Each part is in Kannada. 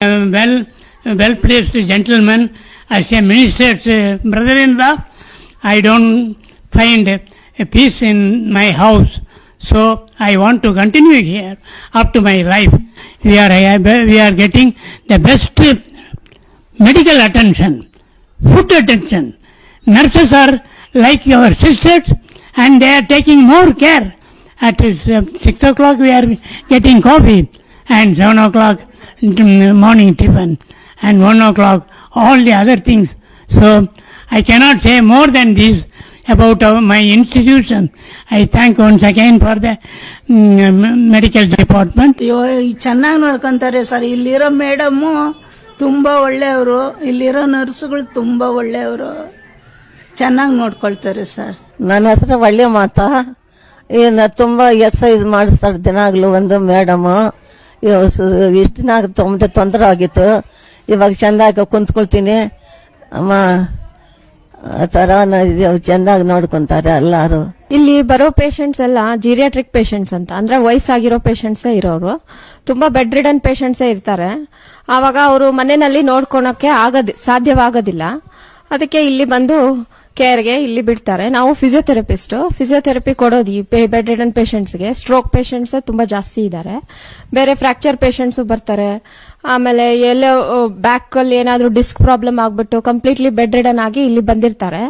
well-placed gentleman as a minister's brother-in-law. I don't find a peace in my house, so I want to continue here up to my life. We are getting the best medical attention, food attention. Nurses are like our sisters, and they are taking more care. At 6 o'clock we are getting coffee, and 7 o'clock morning tiffin, and 1 o'clock all the other things. So I cannot say more than this about my institution. I thank once again for the medical department. ಚೆನ್ನಾಗಿ ನೋಡ್ಕೊಂತಾರೆ ಸರ್. ಇಲ್ಲಿರೋ ಮೇಡಮ್ಮು ತುಂಬಾ ಒಳ್ಳೆಯವರು, ಇಲ್ಲಿರೋ ನರ್ಸ್ಗಳು ತುಂಬಾ ಒಳ್ಳೆಯವರು, ಚೆನ್ನಾಗಿ ನೋಡ್ಕೊಳ್ತಾರೆ ಸರ್. ನನ್ನ ಹೆಸರು ಒಳ್ಳೆ ಮಾತಾ. ತುಂಬಾ ಎಕ್ಸಸೈಸ್ ಮಾಡಿಸ್ತಾರೆ ದಿನಾಗ್ಲೂ ಒಂದು ಮೇಡಮ್. ಇಷ್ಟು ದಿನ ತೊಂದರೆ ಆಗಿತ್ತು, ಇವಾಗ ಚಂದಾಗಿ ಕುಂತ್ಕೊಳ್ತೀನಿ ಅಮ್ಮ. ಆ ತರ ಚಂದಾಗಿ ನೋಡ್ಕೊಂತಾರೆ ಎಲ್ಲಾರು. ಇಲ್ಲಿ ಬರೋ ಪೇಷಂಟ್ಸ್ ಎಲ್ಲ ಜೀರಿಯಾಟ್ರಿಕ್ ಪೇಷಂಟ್ಸ್ ಅಂತ, ಅಂದ್ರೆ ವಯಸ್ಸಾಗಿರೋ ಪೇಷಂಟ್ಸೇ ಇರೋರು. ತುಂಬಾ ಬೆಡ್ ರಿಡನ್ ಪೇಷಂಟ್ಸೇ ಇರ್ತಾರೆ. ಆವಾಗ ಅವರು ಮನೆಯಲ್ಲಿ ನೋಡ್ಕೊಳಕ್ಕೆ ಸಾಧ್ಯವಾಗೋದಿಲ್ಲ. ಅದಕ್ಕೆ ಇಲ್ಲಿ ಬಂದು ಕೇರ್ಗೆ ಇಲ್ಲಿ ಬಿಡ್ತಾರೆ. ನಾವು ಫಿಸಿಯೋಥೆರಪಿ ಕೊಡೋದು ಈ ಬೆಡ್ ರಿಡನ್ ಪೇಷಂಟ್ಸ್ಗೆ. ಸ್ಟ್ರೋಕ್ ಪೇಷಂಟ್ಸ್ ತುಂಬಾ ಜಾಸ್ತಿ ಇದ್ದಾರೆ. ಬೇರೆ ಫ್ರಾಕ್ಚರ್ ಪೇಷಂಟ್ಸ್ ಬರ್ತಾರೆ. ಆಮೇಲೆ ಎಲ್ಲೋ ಬ್ಯಾಕ್ ಅಲ್ಲಿ ಏನಾದ್ರೂ ಡಿಸ್ಕ್ ಪ್ರಾಬ್ಲಮ್ ಆಗ್ಬಿಟ್ಟು ಕಂಪ್ಲೀಟ್ಲಿ ಬೆಡ್ ರಿಡನ್ ಆಗಿ ಇಲ್ಲಿ ಬಂದಿರ್ತಾರೆ.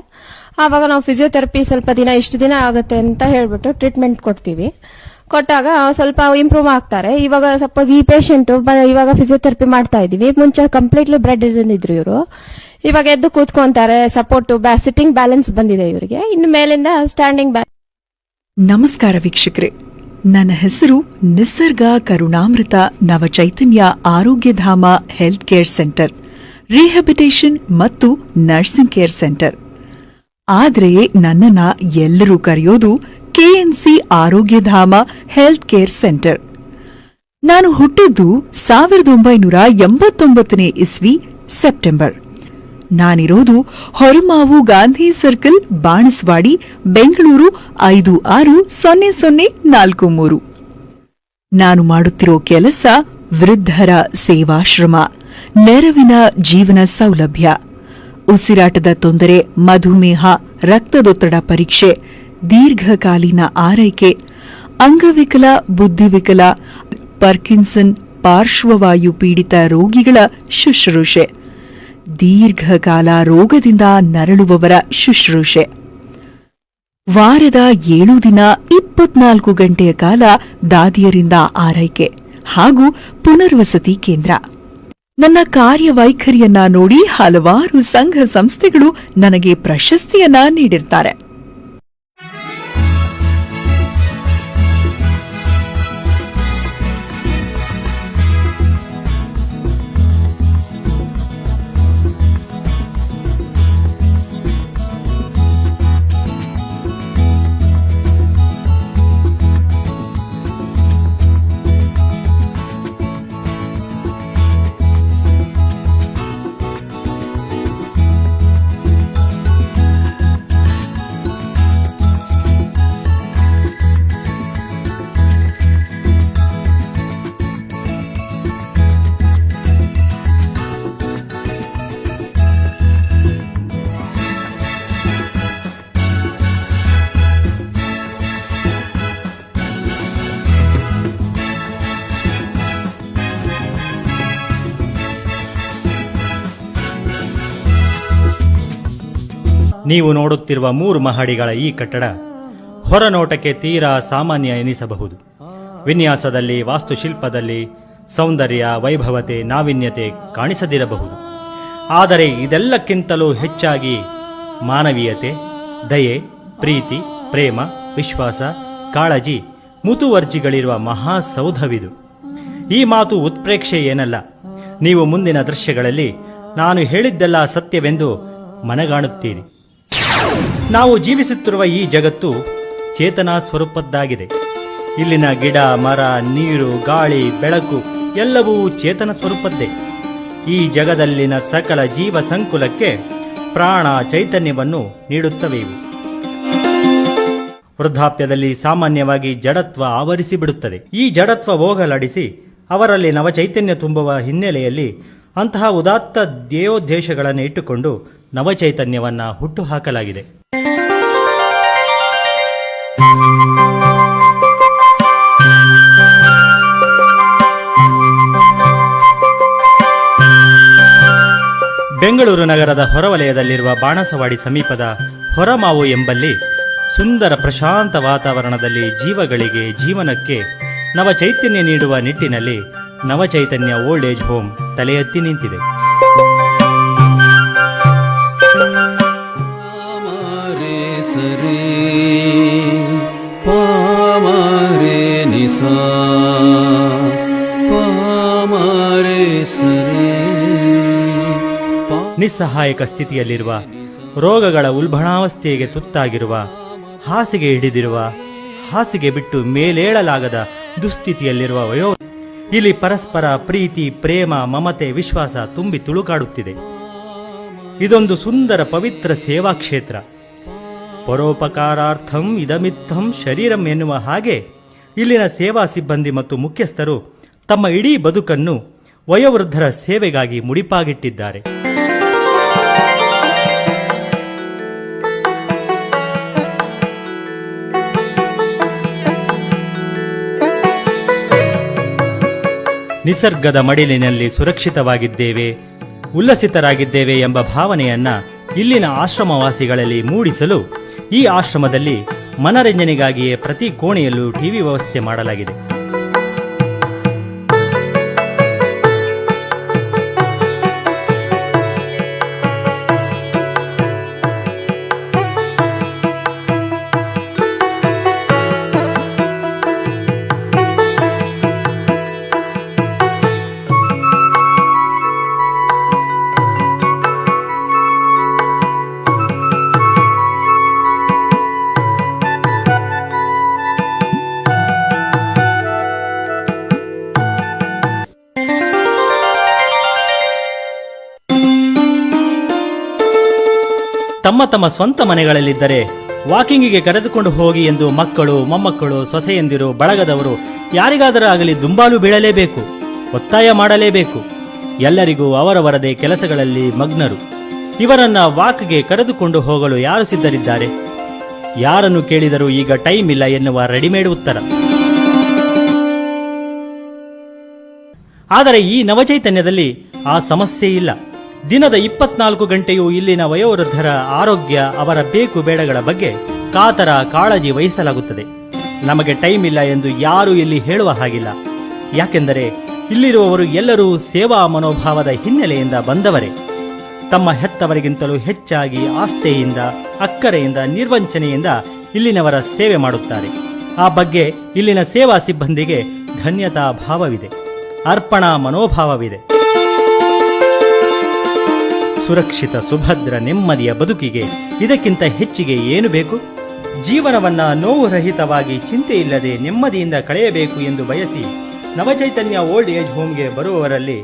ಆವಾಗ ನಾವು ಫಿಸಿಯೋಥೆರಪಿ ಸ್ವಲ್ಪ ದಿನ ಇಷ್ಟು ದಿನ ಆಗುತ್ತೆ ಅಂತ ಹೇಳ್ಬಿಟ್ಟು ಟ್ರೀಟ್ಮೆಂಟ್ ಕೊಡ್ತೀವಿ. ಕೊಟ್ಟಾಗ ಸ್ವಲ್ಪ ಇಂಪ್ರೂವ್ ಆಗ್ತಾರೆ. ಇವಾಗ ಸಪೋಸ್ ಈ ಪೇಷಂಟ್ ಇವಾಗ ಫಿಸಿಯೋಥೆರಪಿ ಮಾಡ್ತಾ ಇದೀವಿ. ಮುಂಚೆ ಕಂಪ್ಲೀಟ್ಲಿ ಬೆಡ್ ರಿಡನ್ ಇದ್ರು ಇವರು. ಇವಾಗ ಎದ್ದು ಕೂತ್ಕೊಂತಾರೆ. ಸಪೋರ್ಟ್ ಸಿಟ್ಟಿಂಗ್ ಬ್ಯಾಲೆನ್ಸ್ ಬಂದಿದೆ ಇವರಿಗೆ. ಇನ್ನು ಮೇಲಿಂದ ಸ್ಟ್ಯಾಂಡಿಂಗ್ ಬ್ಯಾಲೆನ್ಸ್. ನಮಸ್ಕಾರ ವೀಕ್ಷಕರೇ, ನನ್ನ ಹೆಸರು ನಿಸರ್ಗ ಕರುಣಾಮೃತ ನವಚೈತನ್ಯ Arogyadhama health care centre, rehabilitation ಮತ್ತು ನರ್ಸಿಂಗ್ ಕೇರ್ ಸೆಂಟರ್. ಆದರೆ ನನ್ನನ್ನ ಎಲ್ಲರೂ ಕರೆಯೋದು KNC Arogyadhama health care centre. ನಾನು ಹುಟ್ಟಿದ್ದು 1989ನೇ ಇಸ್ವಿ ಸೆಪ್ಟೆಂಬರ್. ನಾನಿರೋದು ಹೊರಮಾವು ಗಾಂಧಿ ಸರ್ಕಲ್, ಬಾಣಸ್ವಾಡಿ, ಬೆಂಗಳೂರು 560043. ನಾನು ಮಾಡುತ್ತಿರೋ ಕೆಲಸ ವೃದ್ಧರ ಸೇವಾಶ್ರಮ, ನೆರವಿನ ಜೀವನ ಸೌಲಭ್ಯ, ಉಸಿರಾಟದ ತೊಂದರೆ, ಮಧುಮೇಹ, ರಕ್ತದೊತ್ತಡ ಪರೀಕ್ಷೆ, ದೀರ್ಘಕಾಲೀನ ಆರೈಕೆ, ಅಂಗವಿಕಲ, ಬುದ್ಧಿವಿಕಲ, ಪಾರ್ಕಿನ್ಸನ್, ಪಾರ್ಶ್ವವಾಯು ಪೀಡಿತ ರೋಗಿಗಳ ಶುಶ್ರೂಷೆ, ದೀರ್ಘಕಾಲ ರೋಗದಿಂದ ನರಳುವವರ ಶುಶ್ರೂಷೆ, ವಾರದ 7 ದಿನ 24 ಗಂಟೆಯ ಕಾಲ ದಾದಿಯರಿಂದ ಆರೈಕೆ ಹಾಗೂ ಪುನರ್ವಸತಿ ಕೇಂದ್ರ. ನನ್ನ ಕಾರ್ಯವೈಖರಿಯನ್ನ ನೋಡಿ ಹಲವಾರು ಸಂಘ ಸಂಸ್ಥೆಗಳು ನನಗೆ ಪ್ರಶಸ್ತಿಯನ್ನ ನೀಡಿರ್ತಾರೆ. ನೀವು ನೋಡುತ್ತಿರುವ 3 ಮಹಡಿಗಳ ಈ ಕಟ್ಟಡ ಹೊರನೋಟಕ್ಕೆ ತೀರಾ ಸಾಮಾನ್ಯ ಎನಿಸಬಹುದು. ವಿನ್ಯಾಸದಲ್ಲಿ, ವಾಸ್ತುಶಿಲ್ಪದಲ್ಲಿ ಸೌಂದರ್ಯ, ವೈಭವತೆ, ನಾವೀನ್ಯತೆ ಕಾಣಿಸದಿರಬಹುದು. ಆದರೆ ಇದೆಲ್ಲಕ್ಕಿಂತಲೂ ಹೆಚ್ಚಾಗಿ ಮಾನವೀಯತೆ, ದಯೆ, ಪ್ರೀತಿ, ಪ್ರೇಮ, ವಿಶ್ವಾಸ, ಕಾಳಜಿ, ಮುತುವರ್ಜಿಗಳಿರುವ ಮಹಾಸೌಧವಿದು. ಈ ಮಾತು ಉತ್ಪ್ರೇಕ್ಷೆ ಏನಲ್ಲ. ನೀವು ಮುಂದಿನ ದೃಶ್ಯಗಳಲ್ಲಿ ನಾನು ಹೇಳಿದ್ದೆಲ್ಲ ಸತ್ಯವೆಂದು ಮನಗಾಣುತ್ತೀರಿ. ನಾವು ಜೀವಿಸುತ್ತಿರುವ ಈ ಜಗತ್ತು ಚೇತನ ಸ್ವರೂಪದ್ದಾಗಿದೆ. ಇಲ್ಲಿನ ಗಿಡ, ಮರ, ನೀರು, ಗಾಳಿ, ಬೆಳಕು ಎಲ್ಲವೂ ಚೇತನ ಸ್ವರೂಪದ್ದೇ. ಈ ಜಗದಲ್ಲಿನ ಸಕಲ ಜೀವ ಸಂಕುಲಕ್ಕೆ ಪ್ರಾಣ ಚೈತನ್ಯವನ್ನು ನೀಡುತ್ತವೆ ಇವು. ವೃದ್ಧಾಪ್ಯದಲ್ಲಿ ಸಾಮಾನ್ಯವಾಗಿ ಜಡತ್ವ ಆವರಿಸಿಬಿಡುತ್ತದೆ. ಈ ಜಡತ್ವ ಹೋಗಲಾಡಿಸಿ ಅವರಲ್ಲಿ ನವಚೈತನ್ಯ ತುಂಬುವ ಹಿನ್ನೆಲೆಯಲ್ಲಿ ಅಂತಹ ಉದಾತ್ತ ಧ್ಯೇಯೋದ್ದೇಶಗಳನ್ನು ಇಟ್ಟುಕೊಂಡು ನವಚೈತನ್ಯವನ್ನು ಹುಟ್ಟುಹಾಕಲಾಗಿದೆ. ಬೆಂಗಳೂರು ನಗರದ ಹೊರವಲಯದಲ್ಲಿರುವ ಬಾಣಸವಾಡಿ ಸಮೀಪದ ಹೊರಮಾವು ಎಂಬಲ್ಲಿ ಸುಂದರ ಪ್ರಶಾಂತ ವಾತಾವರಣದಲ್ಲಿ ಜೀವಗಳಿಗೆ ಜೀವನಕ್ಕೆ ನವಚೈತನ್ಯ ನೀಡುವ ನಿಟ್ಟಿನಲ್ಲಿ ನವಚೈತನ್ಯ ಓಲ್ಡ್ ಏಜ್ ಹೋಮ್ ತಲೆ ಎತ್ತಿ ನಿಂತಿದೆ. ನಿಸ್ಸಹಾಯಕ ಸ್ಥಿತಿಯಲ್ಲಿರುವ, ರೋಗಗಳ ಉಲ್ಬಣಾವಸ್ಥೆಗೆ ತುತ್ತಾಗಿರುವ, ಹಾಸಿಗೆ ಹಿಡಿದಿರುವ, ಹಾಸಿಗೆ ಬಿಟ್ಟು ಮೇಲೇಳಲಾಗದ ದುಸ್ಥಿತಿಯಲ್ಲಿರುವ ಇಲ್ಲಿ ಪರಸ್ಪರ ಪ್ರೀತಿ, ಪ್ರೇಮ, ಮಮತೆ, ವಿಶ್ವಾಸ ತುಂಬಿ ತುಳುಕಾಡುತ್ತಿದೆ. ಇದೊಂದು ಸುಂದರ ಪವಿತ್ರ ಸೇವಾ ಕ್ಷೇತ್ರ. ಪರೋಪಕಾರಾರ್ಥಂ ಇದಮಿತ್ತಂ ಶರೀರಂ ಎನ್ನುವ ಹಾಗೆ ಇಲ್ಲಿನ ಸೇವಾ ಸಿಬ್ಬಂದಿ ಮತ್ತು ಮುಖ್ಯಸ್ಥರು ತಮ್ಮ ಇಡೀ ಬದುಕನ್ನು ವಯೋವೃದ್ಧರ ಸೇವೆಗಾಗಿ ಮುಡಿಪಾಗಿಟ್ಟಿದ್ದಾರೆ. ನಿಸರ್ಗದ ಮಡಿಲಿನಲ್ಲಿ ಸುರಕ್ಷಿತವಾಗಿದ್ದೇವೆ, ಉಲ್ಲಸಿತರಾಗಿದ್ದೇವೆ ಎಂಬ ಭಾವನೆಯನ್ನ ಇಲ್ಲಿನ ಆಶ್ರಮವಾಸಿಗಳಲ್ಲಿ ಮೂಡಿಸಲು ಈ ಆಶ್ರಮದಲ್ಲಿ ಮನರಂಜನೆಗಾಗಿಯೇ ಪ್ರತಿ ಕೋಣೆಯಲ್ಲೂ ಟಿವಿ ವ್ಯವಸ್ಥೆ ಮಾಡಲಾಗಿದೆ. ತಮ್ಮ ತಮ್ಮ ಸ್ವಂತ ಮನೆಗಳಲ್ಲಿದ್ದರೆ ವಾಕಿಂಗಿಗೆ ಕರೆದುಕೊಂಡು ಹೋಗಿ ಎಂದು ಮಕ್ಕಳು, ಮೊಮ್ಮಕ್ಕಳು, ಸೊಸೆಯಂದಿರು, ಬಳಗದವರು ಯಾರಿಗಾದರೂ ಆಗಲಿ ದುಂಬಾಲು ಬೀಳಲೇಬೇಕು, ಒತ್ತಾಯ ಮಾಡಲೇಬೇಕು. ಎಲ್ಲರಿಗೂ ಅವರವರದೇ ಕೆಲಸಗಳಲ್ಲಿ ಮಗ್ನರು. ಇವರನ್ನ ವಾಕ್ಗೆ ಕರೆದುಕೊಂಡು ಹೋಗಲು ಯಾರು ಸಿದ್ಧರಿದ್ದಾರೆ? ಯಾರನ್ನು ಕೇಳಿದರೂ ಈಗ ಟೈಮ್ ಇಲ್ಲ ಎನ್ನುವ ರೆಡಿಮೇಡ್ ಉತ್ತರ. ಆದರೆ ಈ ನವಚೈತನ್ಯದಲ್ಲಿ ಆ ಸಮಸ್ಯೆ ಇಲ್ಲ. ದಿನದ 24 ಗಂಟೆಯೂ ಇಲ್ಲಿನ ವಯೋವೃದ್ಧರ ಆರೋಗ್ಯ, ಅವರ ಬೇಕು ಬೇಡಗಳ ಬಗ್ಗೆ ಕಾತರ ಕಾಳಜಿ ವಹಿಸಲಾಗುತ್ತದೆ. ನಮಗೆ ಟೈಮ್ ಇಲ್ಲ ಎಂದು ಯಾರೂ ಇಲ್ಲಿ ಹೇಳುವ ಹಾಗಿಲ್ಲ. ಯಾಕೆಂದರೆ ಇಲ್ಲಿರುವವರು ಎಲ್ಲರೂ ಸೇವಾ ಮನೋಭಾವದ ಹಿನ್ನೆಲೆಯಿಂದ ಬಂದವರೇ. ತಮ್ಮ ಹೆತ್ತವರಿಗಿಂತಲೂ ಹೆಚ್ಚಾಗಿ ಆಸ್ಥೆಯಿಂದ, ಅಕ್ಕರೆಯಿಂದ, ನಿರ್ವಂಚನೆಯಿಂದ ಇಲ್ಲಿನವರ ಸೇವೆ ಮಾಡುತ್ತಾರೆ. ಆ ಬಗ್ಗೆ ಇಲ್ಲಿನ ಸೇವಾ ಸಿಬ್ಬಂದಿಗೆ ಧನ್ಯತಾ ಭಾವವಿದೆ, ಅರ್ಪಣಾ ಮನೋಭಾವವಿದೆ. ಸುರಕ್ಷಿತ, ಸುಭದ್ರ, ನೆಮ್ಮದಿಯ ಬದುಕಿಗೆ ಇದಕ್ಕಿಂತ ಹೆಚ್ಚಿಗೆ ಏನು ಬೇಕು? ಜೀವನವನ್ನ ನೋವು ರಹಿತವಾಗಿ, ಚಿಂತೆ ಇಲ್ಲದೆ ನೆಮ್ಮದಿಯಿಂದ ಕಳೆಯಬೇಕು ಎಂದು ಬಯಸಿ ನವಚೈತನ್ಯ ಓಲ್ಡ್ ಏಜ್ ಹೋಮ್ಗೆ ಬರುವವರಲ್ಲಿ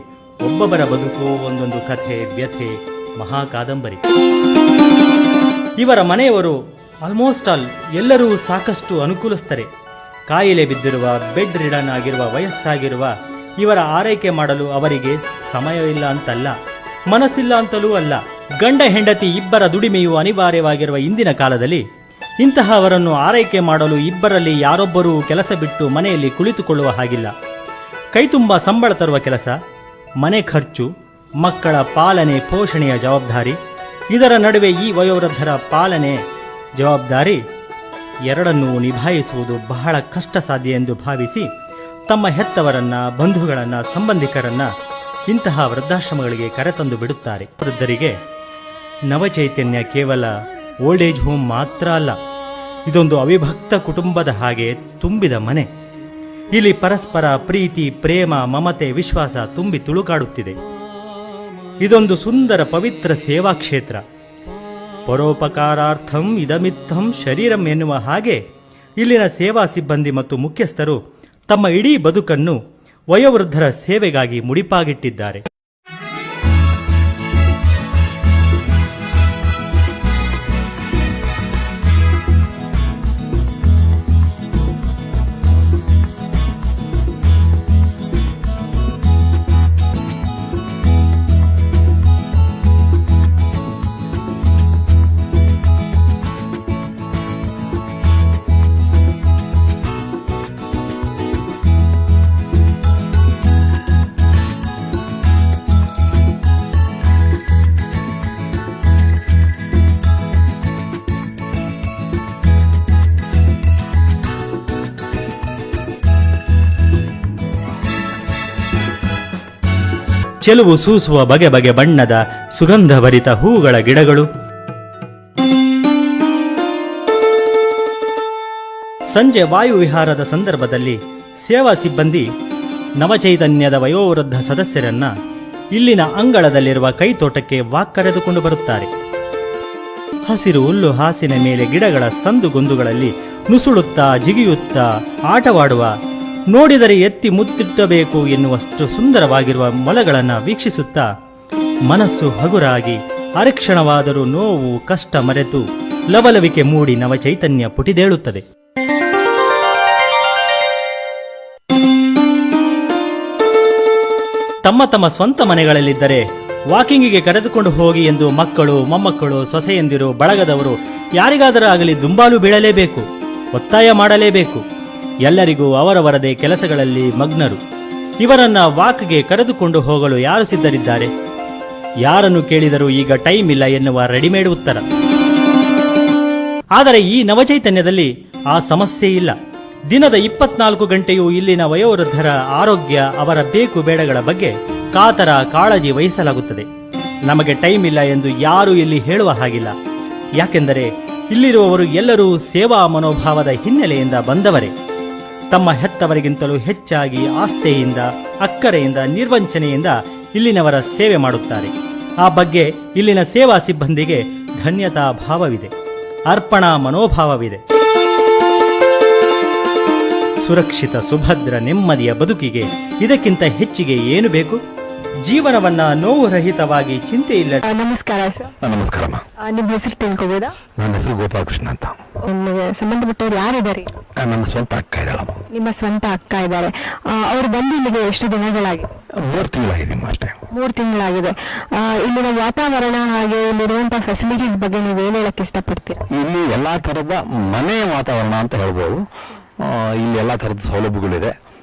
ಒಬ್ಬೊಬ್ಬರ ಬದುಕು ಒಂದೊಂದು ಕಥೆ, ವ್ಯಥೆ, ಮಹಾಕಾದಂಬರಿ. ಇವರ ಮನೆಯವರು ಆಲ್ಮೋಸ್ಟ್ ಆಲ್ ಎಲ್ಲರೂ ಸಾಕಷ್ಟು ಅನುಕೂಲಸ್ಥರೇ. ಕಾಯಿಲೆ ಬಿದ್ದಿರುವ, ಬೆಡ್ ರಿಡನ್ ಆಗಿರುವ, ವಯಸ್ಸಾಗಿರುವ ಇವರ ಆರೈಕೆ ಮಾಡಲು ಅವರಿಗೆ ಸಮಯವಿಲ್ಲ ಅಂತಲ್ಲ, ಮನಸ್ಸಿಲ್ಲ ಅಂತಲೂ ಅಲ್ಲ. ಗಂಡ ಹೆಂಡತಿ ಇಬ್ಬರ ದುಡಿಮೆಯು ಅನಿವಾರ್ಯವಾಗಿರುವ ಇಂದಿನ ಕಾಲದಲ್ಲಿ ಇಂತಹವರನ್ನು ಆರೈಕೆ ಮಾಡಲು ಇಬ್ಬರಲ್ಲಿ ಯಾರೊಬ್ಬರೂ ಕೆಲಸ ಬಿಟ್ಟು ಮನೆಯಲ್ಲಿ ಕುಳಿತುಕೊಳ್ಳುವ ಹಾಗಿಲ್ಲ. ಕೈತುಂಬ ಸಂಬಳ ತರುವ ಕೆಲಸ, ಮನೆ ಖರ್ಚು, ಮಕ್ಕಳ ಪಾಲನೆ ಪೋಷಣೆಯ ಜವಾಬ್ದಾರಿ, ಇದರ ನಡುವೆ ಈ ವಯೋವೃದ್ಧರ ಪಾಲನೆ ಜವಾಬ್ದಾರಿ ಎರಡನ್ನೂ ನಿಭಾಯಿಸುವುದು ಬಹಳ ಕಷ್ಟ ಸಾಧ್ಯ ಎಂದು ಭಾವಿಸಿ ತಮ್ಮ ಹೆತ್ತವರನ್ನ, ಬಂಧುಗಳನ್ನ, ಸಂಬಂಧಿಕರನ್ನ ಇಂತಹ ವೃದ್ಧಾಶ್ರಮಗಳಿಗೆ ಕರೆತಂದು ಬಿಡುತ್ತಾರೆ. ವೃದ್ಧರಿಗೆ ನವಚೈತನ್ಯ ಕೇವಲ ಓಲ್ಡ್ ಏಜ್ ಹೋಮ್ ಮಾತ್ರ ಅಲ್ಲ, ಇದೊಂದು ಅವಿಭಕ್ತ ಕುಟುಂಬದ ಹಾಗೆ ತುಂಬಿದ ಮನೆ. ಇಲ್ಲಿ ಪರಸ್ಪರ ಪ್ರೀತಿ, ಪ್ರೇಮ, ಮಮತೆ, ವಿಶ್ವಾಸ ತುಂಬಿ ತುಳುಕಾಡುತ್ತಿದೆ. ಇದೊಂದು ಸುಂದರ ಪವಿತ್ರ ಸೇವಾ ಕ್ಷೇತ್ರ. ಪರೋಪಕಾರಾರ್ಥಂ ಇದಮಿತ್ತಂ ಶರೀರಂ ಎನ್ನುವ ಹಾಗೆ ಇಲ್ಲಿನ ಸೇವಾ ಸಿಬ್ಬಂದಿ ಮತ್ತು ಮುಖ್ಯಸ್ಥರು ತಮ್ಮ ಇಡೀ ಬದುಕನ್ನು ವಯೋವೃದ್ಧರ ಸೇವೆಗಾಗಿ ಮುಡಿಪಾಗಿಟ್ಟಿದ್ದಾರೆ. ಚೆಲುವು ಸೂಸುವ ಬಗೆ ಬಗೆ ಬಣ್ಣದ ಸುಗಂಧಭರಿತ ಹೂಗಳ ಗಿಡಗಳು, ಸಂಜೆ ವಾಯುವಿಹಾರದ ಸಂದರ್ಭದಲ್ಲಿ ಸೇವಾ ಸಿಬ್ಬಂದಿ ನವಚೈತನ್ಯದ ವಯೋವೃದ್ಧ ಸದಸ್ಯರನ್ನ ಇಲ್ಲಿನ ಅಂಗಳದಲ್ಲಿರುವ ಕೈತೋಟಕ್ಕೆ ವಾಕ್ಕರೆದುಕೊಂಡು ಬರುತ್ತಾರೆ. ಹಸಿರು ಹುಲ್ಲು ಹಾಸಿನ ಮೇಲೆ ಗಿಡಗಳ ಸಂದುಗೊಂದುಗಳಲ್ಲಿ ನುಸುಳುತ್ತಾ ಜಿಗಿಯುತ್ತಾ ಆಟವಾಡುವ, ನೋಡಿದರೆ ಎತ್ತಿ ಮುತ್ತಿಟ್ಟಬೇಕು ಎನ್ನುವಷ್ಟು ಸುಂದರವಾಗಿರುವ ಮೊಲಗಳನ್ನು ವೀಕ್ಷಿಸುತ್ತಾ ಮನಸ್ಸು ಹಗುರಾಗಿ ಅರಕ್ಷಣವಾದರೂ ನೋವು ಕಷ್ಟ ಮರೆತು ಲವಲವಿಕೆ ಮೂಡಿ ನವಚೈತನ್ಯ ಪುಟಿದೇಳುತ್ತದೆ. ತಮ್ಮ ತಮ್ಮ ಸ್ವಂತ ಮನೆಗಳಲ್ಲಿದ್ದರೆ ವಾಕಿಂಗಿಗೆ ಕರೆದುಕೊಂಡು ಹೋಗಿ ಎಂದು ಮಕ್ಕಳು, ಮೊಮ್ಮಕ್ಕಳು, ಸೊಸೆಯಂದಿರು, ಬಳಗದವರು ಯಾರಿಗಾದರೂ ಆಗಲಿ ದುಂಬಾಲು ಬೀಳಲೇಬೇಕು, ಒತ್ತಾಯ ಮಾಡಲೇಬೇಕು. ಎಲ್ಲರಿಗೂ ಅವರವರದೇ ಕೆಲಸಗಳಲ್ಲಿ ಮಗ್ನರು. ಇವರನ್ನ ವಾಕ್ಗೆ ಕರೆದುಕೊಂಡು ಹೋಗಲು ಯಾರು ಸಿದ್ಧರಿದ್ದಾರೆ? ಯಾರನ್ನು ಕೇಳಿದರೂ ಈಗ ಟೈಮ್ ಇಲ್ಲ ಎನ್ನುವ ರೆಡಿಮೇಡ್ ಉತ್ತರ. ಆದರೆ ಈ ನವಚೈತನ್ಯದಲ್ಲಿ ಆ ಸಮಸ್ಯೆ ಇಲ್ಲ. ದಿನದ 24 ಗಂಟೆಯೂ ಇಲ್ಲಿನ ವಯೋವೃದ್ಧರ ಆರೋಗ್ಯ, ಅವರ ಬೇಕು ಬೇಡಗಳ ಬಗ್ಗೆ ಕಾತರ ಕಾಳಜಿ ವಹಿಸಲಾಗುತ್ತದೆ. ನಮಗೆ ಟೈಮ್ ಇಲ್ಲ ಎಂದು ಯಾರೂ ಇಲ್ಲಿ ಹೇಳುವ ಹಾಗಿಲ್ಲ. ಯಾಕೆಂದರೆ ಇಲ್ಲಿರುವವರು ಎಲ್ಲರೂ ಸೇವಾ ಮನೋಭಾವದ ಹಿನ್ನೆಲೆಯಿಂದ ಬಂದವರೇ. ತಮ್ಮ ಹೆತ್ತವರಿಗಿಂತಲೂ ಹೆಚ್ಚಾಗಿ ಆಸ್ಥೆಯಿಂದ, ಅಕ್ಕರೆಯಿಂದ, ನಿರ್ವಂಚನೆಯಿಂದ ಇಲ್ಲಿನವರ ಸೇವೆ ಮಾಡುತ್ತಾರೆ. ಆ ಬಗ್ಗೆ ಇಲ್ಲಿನ ಸೇವಾ ಸಿಬ್ಬಂದಿಗೆ ಧನ್ಯತಾ ಭಾವವಿದೆ, ಅರ್ಪಣಾ ಮನೋಭಾವವಿದೆ. ಸುರಕ್ಷಿತ, ಸುಭದ್ರ, ನೆಮ್ಮದಿಯ ಬದುಕಿಗೆ ಇದಕ್ಕಿಂತ ಹೆಚ್ಚಿಗೆ ಏನು ಬೇಕು? ಜೀವನವನ್ನ ನೋವು ರಹಿತವಾಗಿ ಚಿಂತೆ ಇಲ್ಲ. ನಮಸ್ಕಾರ ಸರ್. ನಮಸ್ಕಾರ. ನಿಮ್ಮ ಹೆಸರು ತಿಳ್ಕೊಬೋದಾ? ನನ್ನ ಹೆಸರು ಗೋಪಾಲಕೃಷ್ಣ ಅಂತ. ನಿಮಗೆ ಸಂಬಂಧಪಟ್ಟವ್ರು ಯಾರಿದ್ದಾರೆ? ನನ್ನ ಸ್ವಂತ ಅಕ್ಕ ಇದ್ದಾಳ. ನಿಮ್ಮ ಸ್ವಂತ ಅಕ್ಕ ಇದ್ದಾರೆ. ಅವ್ರು ಬಂದು ಇಲ್ಲಿಗೆ ಎಷ್ಟು ದಿನಗಳಾಗಿದೆ? 3 ತಿಂಗಳಾಗಿದೆ ಅಷ್ಟೇ. 3 ತಿಂಗಳಾಗಿದೆ. ಇಲ್ಲಿನ ವಾತಾವರಣ ಹಾಗೆ ಇಲ್ಲಿರುವಂತಹ ಫೆಸಿಲಿಟೀಸ್ ಬಗ್ಗೆ ನೀವೇನು ಹೇಳಕ್ ಇಷ್ಟಪಡ್ತೀರಾ? ಇಲ್ಲಿ ಎಲ್ಲಾ ತರದ ಮನೆ ವಾತಾವರಣ ಅಂತ ಹೇಳ್ಬೋದು. ಇಲ್ಲಿ ಎಲ್ಲಾ ತರದ ಸೌಲಭ್ಯಗಳಿದೆ.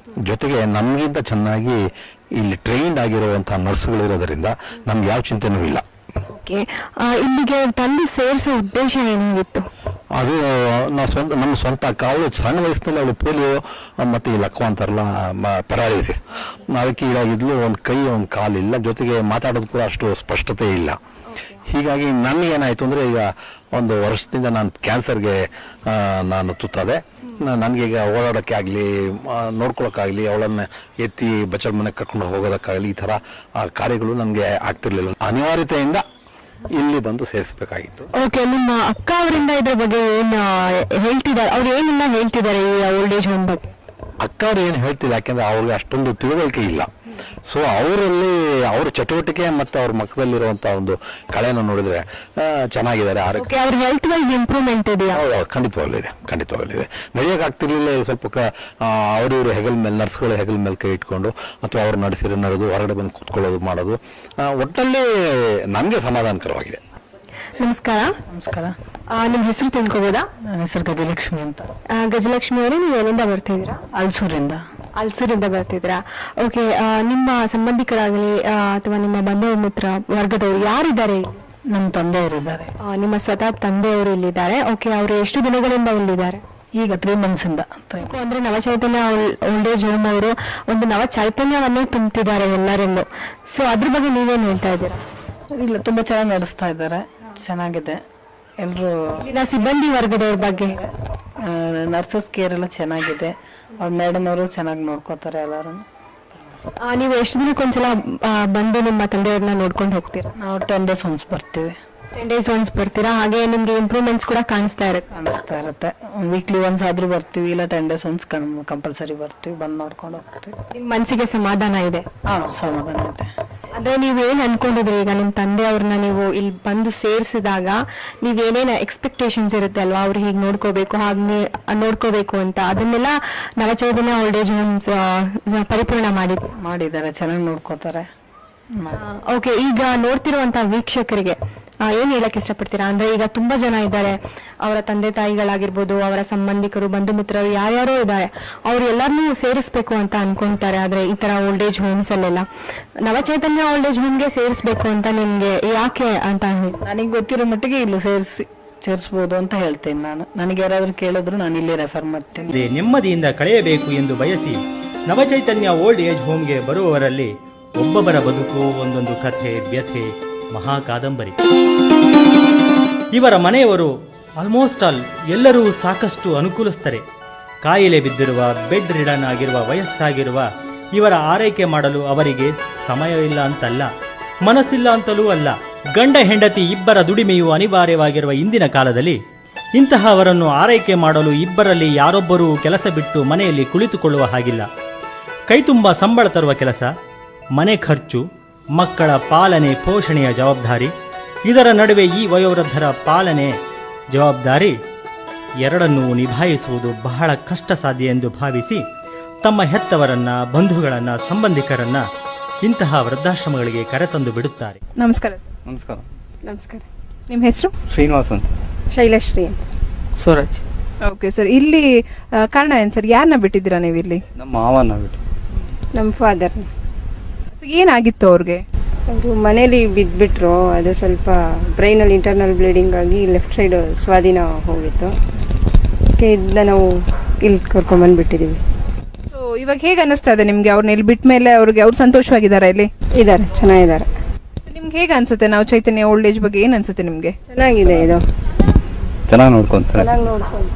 ಜೊತೆಗೆ ನಮ್ಗಿಂತ ಚೆನ್ನಾಗಿ ಇಲ್ಲಿ ಟ್ರೈನ್ಡ್ ಆಗಿರುವಂತಹ ನರ್ಸ್ಗಳು ಇರೋದ್ರಿಂದ ನಮ್ಗೆ ಯಾವ ಚಿಂತೆನೂ ಇಲ್ಲ. ಇಲ್ಲಿಗೆ ತಂದು ಸೇರಿಸೋ ಉದ್ದೇಶ ಏನಾಗಿತ್ತು? ಅದು ನಮ್ಮ ಸ್ವಂತ ಅಕ್ಕ. ಅವಳು ಸಣ್ಣ ವಯಸ್ಸಿನಲ್ಲಿ ಅವಳು ಪೋಲಿಯೋ ಮತ್ತೆ ಈ ಲಕ್ವ ಅಂತಾರಲ್ಲ, ಪ್ಯಾರಾಲಿಸಿಸ್, ಅದಕ್ಕೆ ಇದಾಗಿದ್ಲು. ಒಂದು ಕೈ ಒಂದು ಕಾಲಿಲ್ಲ, ಜೊತೆಗೆ ಮಾತಾಡೋದು ಕೂಡ ಅಷ್ಟು ಸ್ಪಷ್ಟತೆ ಇಲ್ಲ. ಹೀಗಾಗಿ ನನಗೇನಾಯ್ತು ಅಂದ್ರೆ, ಈಗ 1 ವರ್ಷದಿಂದ ನಾನು ಕ್ಯಾನ್ಸರ್ಗೆ ನಾನು ತುತ್ತಾದೆ. ನನಗೀಗ ಓಡಾಡೋಕ್ಕೆ ಆಗಲಿ, ನೋಡ್ಕೊಳಕ್ಕಾಗಲಿ, ಅವಳನ್ನ ಎತ್ತಿ ಬಚ್ಚಲ ಮನೆಗೆ ಕರ್ಕೊಂಡು ಹೋಗೋದಕ್ಕಾಗಲಿ, ಈ ಥರ ಕಾರ್ಯಗಳು ನನಗೆ ಆಗ್ತಿರ್ಲಿಲ್ಲ. ಅನಿವಾರ್ಯತೆಯಿಂದ ಇಲ್ಲಿ ಬಂದು ಸೇರಿಸಬೇಕಾಗಿತ್ತು. ಓಕೆ, ನಿಮ್ಮ ಅಕ್ಕ ಅವರಿಂದ ಇದ್ರ ಬಗ್ಗೆ ಏನ್ ಹೇಳ್ತಿದ್ದಾರೆ? ಅವ್ರು ಏನೆಲ್ಲ ಹೇಳ್ತಿದ್ದಾರೆ ಈ ಓಲ್ಡ್ ಏಜ್ ಹೋಮ್ ಬಗ್ಗೆ? ಅಕ್ಕ ಅವ್ರು ಏನು ಹೇಳ್ತಿಲ್ಲ, ಯಾಕೆಂದ್ರೆ ಅವ್ರಿಗೆ ಅಷ್ಟೊಂದು ತಿಳುವಳಿಕೆ ಇಲ್ಲ. ಸೊ ಅವರಲ್ಲಿ ಅವ್ರ ಚಟುವಟಿಕೆ ಮತ್ತು ಅವ್ರ ಮುಖದಲ್ಲಿರುವಂತಹ ಒಂದು ಕಳೆಯನ್ನು ನೋಡಿದ್ರೆ ಚೆನ್ನಾಗಿದ್ದಾರೆ. ಆರೋಗ್ಯ, ಅವ್ರ ಹೆಲ್ತ್ ವೈಸ್ ಇಂಪ್ರೂವ್ಮೆಂಟ್ ಇದೆಯಾ? ಖಂಡಿತವಾಗ್ಲೂ ಇದೆ. ನಡೆಯಕ್ಕೆ ಆಗ್ತಿರ್ಲಿಲ್ಲ. ಸ್ವಲ್ಪ ಅವ್ರಿವ್ರು ಹೆಗಲ್ ಮೇಲೆ, ನರ್ಸ್ಗಳು ಹೆಗಲ್ ಮೇಲೆ ಕೈ ಇಟ್ಕೊಂಡು ಅಥವಾ ಅವ್ರು ನಡೆದು ಹೊರಗಡೆ ಬಂದು ಕೂತ್ಕೊಳ್ಳೋದು ಮಾಡೋದು ಒಟ್ಟಲ್ಲಿ ನಮಗೆ ಸಮಾಧಾನಕರವಾಗಿದೆ. ನಮಸ್ಕಾರ. ನಿಮ್ ಹೆಸರು ತಿಳ್ಕೊಬೋದಾ? ನನ್ನ ಹೆಸರು ಗಜಲಕ್ಷ್ಮಿ ಅಂತ. ಗಜಲಕ್ಷ್ಮಿ ಅವರೇ, ನೀವು ಎಲ್ಲಿಂದ ಬರ್ತಿದ್ದೀರಾ? ಅಲ್ಸೂರಿಂದ ಬರ್ತಿದ್ರಾ? ಓಕೆ, ನಿಮ್ಮ ಸಂಬಂಧಿಕರಾಗಲಿ ಅಥವಾ ನಿಮ್ಮ ಬಂಧು ಮಿತ್ರ ವರ್ಗದವರು ಯಾರಿದ್ದಾರೆ? ನಮ್ಮ ತಂದೆಯವರಿದ್ದಾರೆ. ನಿಮ್ಮ ಸ್ವತಃ ತಂದೆಯವರು ಇಲ್ಲಿದ್ದಾರೆ. ಓಕೆ, ಅವರು ಎಷ್ಟು ದಿನಗಳಿಂದ ಇಲ್ಲಿದ್ದಾರೆ? ಈಗ 3 months ಇಂದ. ಅಂದ್ರೆ ನವಚೈತನ್ಯ ಓಲ್ಡ್ ಏಜ್ ಹೋಮ್ ಅವರು ಒಂದು ನವ ಚೈತನ್ಯವನ್ನೇ ತುಂಬುತ್ತಿದ್ದಾರೆ ಎಲ್ಲರಲ್ಲೂ. ಸೊ ಅದ್ರ ಬಗ್ಗೆ ನೀವೇನ್ ಹೇಳ್ತಾ ಇದ್ದೀರಾ? ಇಲ್ಲ, ತುಂಬಾ ಚೆನ್ನಾಗಿ ನಡೆಸ್ತಾ ಇದ್ದಾರೆ, ಚೆನ್ನಾಗಿದೆ. ಎಲ್ರು ಸಿಬ್ಬಂದಿ ವರ್ಗದವ್ರ ಬಗ್ಗೆ, ನರ್ಸಸ್ ಕೇರ್ ಎಲ್ಲ ಚೆನ್ನಾಗಿದೆ. ಅವ್ರ ಮೇಡಮ್ ಅವರು ಚೆನ್ನಾಗಿ ನೋಡ್ಕೋತಾರೆ ಎಲ್ಲರೂ. ನೀವು ಎಷ್ಟು ದಿನಕ್ಕೊಂದ್ಸಲ ಬಂದು ನಿಮ್ಮ ತಂದೆಯವ್ರನ್ನ ನೋಡ್ಕೊಂಡು ಹೋಗ್ತೀರಾ? ನಾವು 10 days once ಬರ್ತೀವಿ. 10 days once ಬರ್ತೀರಾ? ಹಾಗೆ ನಿಮ್ಗೆ ಇಂಪ್ರೂವ್ಮೆಂಟ್ಸ್ ಕೂಡ ಕಾಣಿಸ್ತಾ ಇರುತ್ತೆ. ವೀಕ್ಲಿ ಒನ್ಸ್ ಆದ್ರೂ ಬರ್ತೀವಿ, ಇಲ್ಲ 10 days once ಕಂಪಲ್ಸರಿ ಬರ್ತೀವಿ, ಬಂದು ನೋಡ್ಕೊಂಡು ಹೋಗ್ತೀವಿ. ನಿಮ್ ಮನ್ಸಿಗೆ ಸಮಾಧಾನ ಇದೆ? ಸಮಾಧಾನ ಇದೆ. ಅದೇ ನೀವೇನ್ ಅನ್ಕೊಂಡಿದ್ರಿ ಈಗ ನಿಮ್ ತಂದೆಯವ್ರನ್ನ ನೀವು ಇಲ್ಲಿ ಬಂದು ಸೇರಿಸಿದಾಗ ನೀವೇನೇನ ಎಕ್ಸ್ಪೆಕ್ಟೇಷನ್ಸ್ ಇರುತ್ತೆ ಅಲ್ವಾ, ಅವ್ರು ಹೀಗೆ ನೋಡ್ಕೋಬೇಕು, ಹಾಗೆ ನೋಡ್ಕೋಬೇಕು ಅಂತ, ಅದನ್ನೆಲ್ಲ ನವಚೈತನ್ಯ ಓಲ್ಡ್ ಏಜ್ ಹೋಮ್ಸ್ ಪರಿಪೂರ್ಣ ಮಾಡಿದ್ದಾರೆ, ಚೆನ್ನಾಗಿ ನೋಡ್ಕೋತಾರೆ. ಓಕೆ, ಈಗ ನೋಡ್ತಿರುವಂತಹ ವೀಕ್ಷಕರಿಗೆ ಏನ್ ಹೇಳಕ್ ಇಷ್ಟಪಡ್ತೀರಾ? ಅಂದ್ರೆ ಈಗ ತುಂಬಾ ಜನ ಇದ್ದಾರೆ, ಅವರ ತಂದೆ ತಾಯಿಗಳಾಗಿರ್ಬೋದು, ಅವರ ಸಂಬಂಧಿಕರು, ಬಂಧು ಮಿತ್ರರು ಯಾರ್ಯಾರೋ ಇದ್ದಾರೆ, ಅವ್ರು ಎಲ್ಲರನ್ನೂ ಸೇರಿಸ್ಬೇಕು ಅಂತ ಅನ್ಕೊಂತಾರೆ. ಆದ್ರೆ ಈ ತರ ಓಲ್ಡ್ ಏಜ್ ಹೋಮ್ಸ್ ಅಲ್ಲೆಲ್ಲ ನವಚೈತನ್ಯ ಓಲ್ಡ್ ಏಜ್ ಹೋಮ್ಗೆ ಸೇರಿಸ್ಬೇಕು ಅಂತ ನಿಮ್ಗೆ ಯಾಕೆ ಅಂತ? ನನಗೆ ಗೊತ್ತಿರೋ ಮಟ್ಟಿಗೆ ಇಲ್ಲಿ ಸೇರಿಸಬಹುದು ಅಂತ ಹೇಳ್ತೇನೆ ನಾನು. ನನಗೆ ಯಾರಾದ್ರೂ ಕೇಳಿದ್ರು ನಾನು ಇಲ್ಲಿ ರೆಫರ್ ಮಾಡ್ತೇನೆ. ನೆಮ್ಮದಿಯಿಂದ ಕಳೆಯಬೇಕು ಎಂದು ಬಯಸಿ ನವಚೈತನ್ಯ ಓಲ್ಡ್ ಏಜ್ ಹೋಮ್ಗೆ ಬರುವವರಲ್ಲಿ ಒಬ್ಬೊಬ್ಬರ ಬದುಕು ಒಂದೊಂದು ಕಥೆ, ವ್ಯಥೆ, ಮಹಾಕಾದಂಬರಿ. ಇವರ ಮನೆಯವರು ಆಲ್ಮೋಸ್ಟ್ ಆಲ್ ಎಲ್ಲರೂ ಸಾಕಷ್ಟು ಅನುಕೂಲಿಸ್ತಾರೆ. ಕಾಯಿಲೆ ಬಿದ್ದಿರುವ, ಬೆಡ್ ರಿಡನ್ ಆಗಿರುವ, ವಯಸ್ಸಾಗಿರುವ ಇವರ ಆರೈಕೆ ಮಾಡಲು ಅವರಿಗೆ ಸಮಯವಿಲ್ಲ ಅಂತಲ್ಲ, ಮನಸ್ಸಿಲ್ಲ ಅಂತಲೂ ಅಲ್ಲ. ಗಂಡ ಹೆಂಡತಿ ಇಬ್ಬರ ದುಡಿಮೆಯು ಅನಿವಾರ್ಯವಾಗಿರುವ ಇಂದಿನ ಕಾಲದಲ್ಲಿ ಇಂತಹವರನ್ನು ಆರೈಕೆ ಮಾಡಲು ಇಬ್ಬರಲ್ಲಿ ಯಾರೊಬ್ಬರೂ ಕೆಲಸ ಬಿಟ್ಟು ಮನೆಯಲ್ಲಿ ಕುಳಿತುಕೊಳ್ಳುವ ಹಾಗಿಲ್ಲ. ಕೈತುಂಬ ಸಂಬಳ ತರುವ ಕೆಲಸ, ಮನೆ ಖರ್ಚು, ಮಕ್ಕಳ ಪಾಲನೆ ಪೋಷಣೆಯ ಜವಾಬ್ದಾರಿ, ಇದರ ನಡುವೆ ಈ ವಯೋವೃದ್ಧರ ಪಾಲನೆ ಜವಾಬ್ದಾರಿ ಎರಡನ್ನೂ ನಿಭಾಯಿಸುವುದು ಬಹಳ ಕಷ್ಟ ಸಾಧ್ಯ ಎಂದು ಭಾವಿಸಿ ತಮ್ಮ ಹೆತ್ತವರನ್ನ, ಬಂಧುಗಳನ್ನ, ಸಂಬಂಧಿಕರನ್ನ ಇಂತಹ ವೃದ್ಧಾಶ್ರಮಗಳಿಗೆ ಕರೆತಂದು ಬಿಡುತ್ತಾರೆ. ನಮಸ್ಕಾರ ಸರ್. ನಮಸ್ಕಾರ. ನಮಸ್ಕಾರ. ನಿಮ್ಮ ಹೆಸರು? ಶ್ರೀನಿವಾಸ್ ಅಂತ. ಶೈಲಶ್ರೀ ಅಂತ. ಸೂರಜ್. Okay sir. ಇಲ್ಲಿ ಕಾರಣ ಏನು ಸರ್? ಯಾರನ್ನ ಬಿಟ್ಟಿದ್ದೀರಾ ನೀವು ಇಲ್ಲಿ? ನಮ್ಮ ಮಾವನ ಬಿಟ್ಟು. ನಮ್ಮ ಫಾದರ್. ಸೊ ಏನಾಗಿತ್ತು ಅವ್ರಿಗೆ? ಅವರು ಮನೇಲಿ ಬಿದ್ದುಬಿಟ್ರು. ಅದು ಸ್ವಲ್ಪ ಬ್ರೈನಲ್ಲಿ ಇಂಟರ್ನಲ್ ಬ್ಲೀಡಿಂಗ್ ಆಗಿ ಲೆಫ್ಟ್ ಸೈಡ್ ಸ್ವಾಧೀನ ಹೋಗಿತ್ತು. ಅದಕ್ಕೆ ಇದನ್ನ ನಾವು ಇಲ್ಲಿ ಕರ್ಕೊಂಡ್ಬಂದ್ಬಿಟ್ಟಿದ್ದೀವಿ. ಸೊ ಇವಾಗ ಹೇಗೆ ಅನ್ನಿಸ್ತಾ ಇದೆ ನಿಮಗೆ? ಅವ್ರನ್ನ ಇಲ್ಲಿ ಬಿಟ್ಟ ಮೇಲೆ ಅವ್ರು ಸಂತೋಷವಾಗಿದ್ದಾರೆ? ಇಲ್ಲಿ ಇದ್ದಾರೆ, ಚೆನ್ನಾಗಿದ್ದಾರೆ. ಸೊ ನಿಮ್ಗೆ ಹೇಗೆ ಅನ್ಸುತ್ತೆ ನಾವು ಚೈತನ್ಯ ಓಲ್ಡ್ ಏಜ್ ಬಗ್ಗೆ ಏನು ಅನ್ಸುತ್ತೆ ನಿಮಗೆ? ಚೆನ್ನಾಗಿದೆ, ಇದು ಚೆನ್ನಾಗಿ ನೋಡ್ಕೊಂತಾರೆ. ಚೆನ್ನಾಗಿ ನೋಡ್ಕೊಂಡು.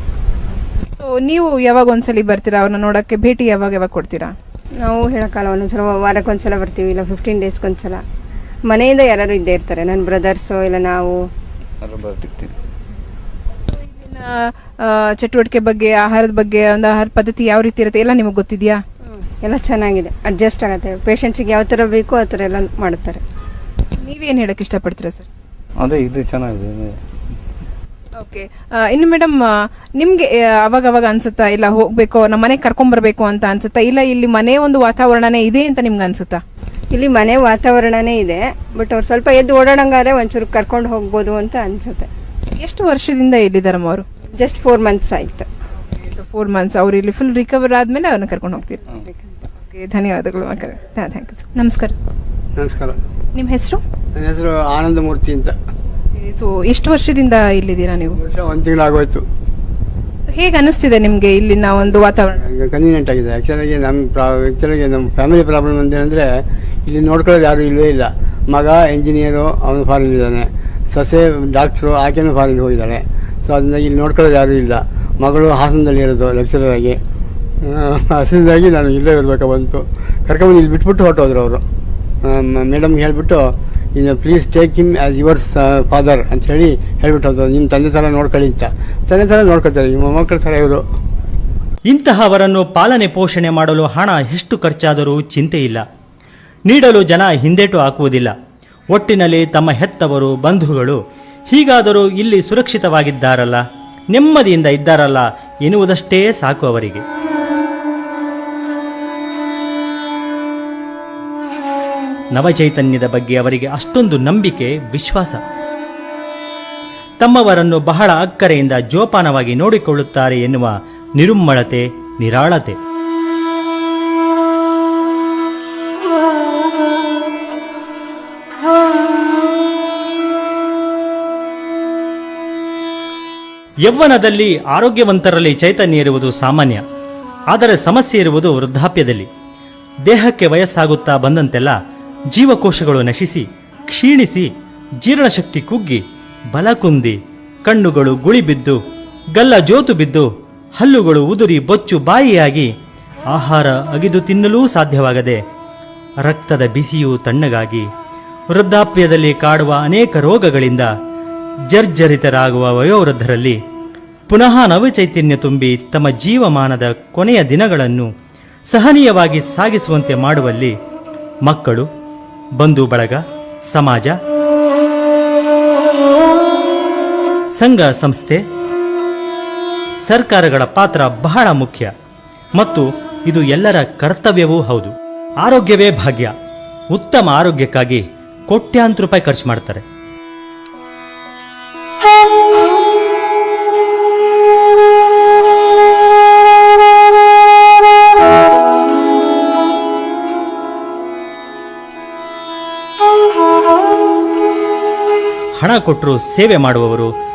ಸೊ ನೀವು ಯಾವಾಗ ಒಂದ್ಸಲಿ ಬರ್ತೀರಾ ಅವ್ರನ್ನ ನೋಡೋಕ್ಕೆ? ಭೇಟಿ ಯಾವಾಗ ಕೊಡ್ತೀರಾ? ನಾವು ಹೇಳೋಕ್ಕಲ್ಲ, ಒಂದೊಂದ್ಸಲ ವಾರಕ್ಕೊಂದ್ಸಲ ಬರ್ತೀವಿ, ಇಲ್ಲ 15 ಡೇಸ್ಗೊಂದ್ಸಲ. ಮನೆಯಿಂದ ಯಾರು ಇದ್ದೇ ಇರ್ತಾರೆ, ನನ್ನ ಬ್ರದರ್ಸು ಇಲ್ಲ ನಾವು ಬರ್ತಿರ್ತೀವಿ. ಇಲ್ಲಿನ ಚಟುವಟಿಕೆ ಬಗ್ಗೆ, ಆಹಾರದ ಬಗ್ಗೆ, ಒಂದು ಆಹಾರ ಪದ್ಧತಿ ಯಾವ ರೀತಿ ಇರುತ್ತೆ ಎಲ್ಲ ನಿಮಗೆ ಗೊತ್ತಿದೆಯಾ? ಎಲ್ಲ ಚೆನ್ನಾಗಿದೆ, ಅಡ್ಜಸ್ಟ್ ಆಗುತ್ತೆ. ಪೇಷಂಟ್ಸಿಗೆ ಯಾವ ಥರ ಬೇಕೋ ಆ ಥರ ಎಲ್ಲ ಮಾಡುತ್ತಾರೆ. ನೀವೇನು ಹೇಳಕ್ಕೆ ಇಷ್ಟಪಡ್ತೀರಾ ಸರ್? ಅದೇ ಇದು ಚೆನ್ನಾಗಿದೆ. ಓಕೆ. ಇನ್ನು ಮೇಡಮ್, ನಿಮಗೆ ಅವಾಗ ಅನ್ಸುತ್ತಾ ಇಲ್ಲ ಹೋಗ್ಬೇಕು, ನಮ್ಮ ಮನೆಗೆ ಕರ್ಕೊಂಬರ್ಬೇಕು ಅಂತ ಅನ್ಸುತ್ತಾ, ಇಲ್ಲ ಇಲ್ಲಿ ಮನೆ ಒಂದು ವಾತಾವರಣನೇ ಇದೆ ಅಂತ ನಿಮ್ಗೆ ಅನ್ಸುತ್ತಾ? ಇಲ್ಲಿ ಮನೆ ವಾತಾವರಣನೇ ಇದೆ, ಬಟ್ ಅವ್ರು ಸ್ವಲ್ಪ ಎದ್ದು ಓಡಾಡಂಗಾದ್ರೆ ಒಂಚೂರು ಕರ್ಕೊಂಡು ಹೋಗ್ಬೋದು ಅಂತ ಅನ್ಸುತ್ತೆ. ಎಷ್ಟು ವರ್ಷದಿಂದ ಇಲ್ಲಿದ್ದಾರಮ್ಮ ಅವರು? ಜಸ್ಟ್ 4 months ಆಯ್ತು. So 4 months. ಅವ್ರು ಇಲ್ಲಿ ಫುಲ್ ರಿಕವರ್ ಆದಮೇಲೆ ಅವ್ರನ್ನ ಕರ್ಕೊಂಡು ಹೋಗ್ತೀರಿ? ಓಕೆ, ಧನ್ಯವಾದಗಳು ಮಕ್ಕಳೇ. Thank you. ನಮಸ್ಕಾರ. ನಮಸ್ಕಾರ. ನಿಮ್ಮ ಹೆಸರು? ನನ್ನ ಹೆಸರು ಆನಂದಮೂರ್ತಿ ಅಂತ. ಸೊ ಎಷ್ಟು ವರ್ಷದಿಂದ ಇಲ್ಲಿದ್ದೀರಾ ನೀವು? 1 ತಿಂಗಳಾಗೋಯ್ತು. ಸೊ ಹೇಗೆ ಅನಿಸ್ತಿದೆ ನಿಮಗೆ ಇಲ್ಲಿನ ಒಂದು ವಾತಾವರಣ? ಕನ್ವೀನಿಯೆಂಟ್ ಆಗಿದೆ. ಆ್ಯಕ್ಚುಲಾಗಿ ನಮ್ಮ ಫ್ಯಾಮಿಲಿ ಪ್ರಾಬ್ಲಮ್ ಅಂತೇನೆಂದರೆ ಇಲ್ಲಿ ನೋಡ್ಕೊಳ್ಳೋದು ಯಾರೂ ಇಲ್ಲವೇ ಇಲ್ಲ. ಮಗ ಇಂಜಿನಿಯರು, ಅವನು ಫಾರಿನ್ ಇದ್ದಾನೆ. ಸೊಸೆ ಡಾಕ್ಟ್ರು, ಆಕೆನೂ ಫಾರಿನ್ ಹೋಗಿದ್ದಾಳೆ. ಸೊ ಅದರಿಂದ ಇಲ್ಲಿ ನೋಡ್ಕೊಳ್ಳೋದು ಯಾರೂ ಇಲ್ಲ. ಮಗಳು ಹಾಸನದಲ್ಲಿ ಇರೋದು ಲೆಕ್ಚರರ್ ಆಗಿ. ಹಸಿದಾಗಿ ನಾನು ಇಲ್ಲೇ ಇರಬೇಕು ಬಂತು. ಕರ್ಕೊಂಬಂದು ಇಲ್ಲಿ ಬಿಟ್ಬಿಟ್ಟು ಹೊರಟೋದ್ರು ಅವರು. ಮೇಡಮ್ಗೆ ಹೇಳಿಬಿಟ್ಟು, ಇನ್ನು please take him as your father ಅಂತ ಹೇಳಿ ಹೇಳ್ಬಿಟ್ಟು ಹೋದ್ರು. ನಿಮ್ಮ ತಂದೆ ಥರ ನೋಡ್ಕೊಳ್ಳಿ ಅಂತ. ತಂದೆ ಥರ ನೋಡ್ಕೊತಾರೆ, ನಿಮ್ಮ ಮಕ್ಕಳ ಥರ ಇವರು. ಇಂತಹವರನ್ನು ಪಾಲನೆ ಪೋಷಣೆ ಮಾಡಲು ಹಣ ಎಷ್ಟು ಖರ್ಚಾದರೂ ಚಿಂತೆ ಇಲ್ಲ, ನೀಡಲು ಜನ ಹಿಂದೇಟು ಹಾಕುವುದಿಲ್ಲ. ಒಟ್ಟಿನಲ್ಲಿ ತಮ್ಮ ಹೆತ್ತವರು, ಬಂಧುಗಳು ಹೀಗಾದರೂ ಇಲ್ಲಿ ಸುರಕ್ಷಿತವಾಗಿದ್ದಾರಲ್ಲ, ನೆಮ್ಮದಿಯಿಂದ ಇದ್ದಾರಲ್ಲ ಎನ್ನುವುದಷ್ಟೇ ಸಾಕು ಅವರಿಗೆ. ನವಚೈತನ್ಯದ ಬಗ್ಗೆ ಅವರಿಗೆ ಅಷ್ಟೊಂದು ನಂಬಿಕೆ, ವಿಶ್ವಾಸ. ತಮ್ಮವರನ್ನು ಬಹಳ ಅಕ್ಕರೆಯಿಂದ ಜೋಪಾನವಾಗಿ ನೋಡಿಕೊಳ್ಳುತ್ತಾರೆ ಎನ್ನುವ ನಿರುಮ್ಮಳತೆ, ನಿರಾಳತೆ. ಯೌವನದಲ್ಲಿ ಆರೋಗ್ಯವಂತರಲ್ಲಿ ಚೈತನ್ಯ ಇರುವುದು ಸಾಮಾನ್ಯ. ಆದರೆ ಸಮಸ್ಯೆ ಇರುವುದು ವೃದ್ಧಾಪ್ಯದಲ್ಲಿ. ದೇಹಕ್ಕೆ ವಯಸ್ಸಾಗುತ್ತಾ ಬಂದಂತೆಲ್ಲ ಜೀವಕೋಶಗಳು ನಶಿಸಿ, ಕ್ಷೀಣಿಸಿ, ಜೀರ್ಣಶಕ್ತಿ ಕುಗ್ಗಿ, ಬಲ ಕುಂದಿ, ಕಣ್ಣುಗಳು ಗುಳಿಬಿದ್ದು, ಗಲ್ಲ ಜೋತು ಬಿದ್ದು, ಹಲ್ಲುಗಳು ಉದುರಿ ಬೊಚ್ಚು ಬಾಯಿಯಾಗಿ, ಆಹಾರ ಅಗಿದು ತಿನ್ನಲೂ ಸಾಧ್ಯವಾಗದೆ, ರಕ್ತದ ಬಿಸಿಯೂ ತಣ್ಣಗಾಗಿ, ವೃದ್ಧಾಪ್ಯದಲ್ಲಿ ಕಾಡುವ ಅನೇಕ ರೋಗಗಳಿಂದ ಜರ್ಜರಿತರಾಗುವ ವಯೋವೃದ್ಧರಲ್ಲಿ ಪುನಃ ನವಚೈತನ್ಯ ತುಂಬಿ ತಮ್ಮ ಜೀವಮಾನದ ಕೊನೆಯ ದಿನಗಳನ್ನು ಸಹನೀಯವಾಗಿ ಸಾಗಿಸುವಂತೆ ಮಾಡುವಲ್ಲಿ ಮಕ್ಕಳು, ಬಂಧು ಬಳಗ, ಸಮಾಜ, ಸಂಘ ಸಂಸ್ಥೆ, ಸರ್ಕಾರಗಳ ಪಾತ್ರ ಬಹಳ ಮುಖ್ಯ ಮತ್ತು ಇದು ಎಲ್ಲರ ಕರ್ತವ್ಯವೂ ಹೌದು. ಆರೋಗ್ಯವೇ ಭಾಗ್ಯ. ಉತ್ತಮ ಆರೋಗ್ಯಕ್ಕಾಗಿ ಕೋಟ್ಯಾಂತರ ರೂಪಾಯಿ ಖರ್ಚು ಮಾಡ್ತಾರೆ. ಹಣ ಕೊಟ್ಟರು ಸೇವೆ ಮಾಡುವವರು,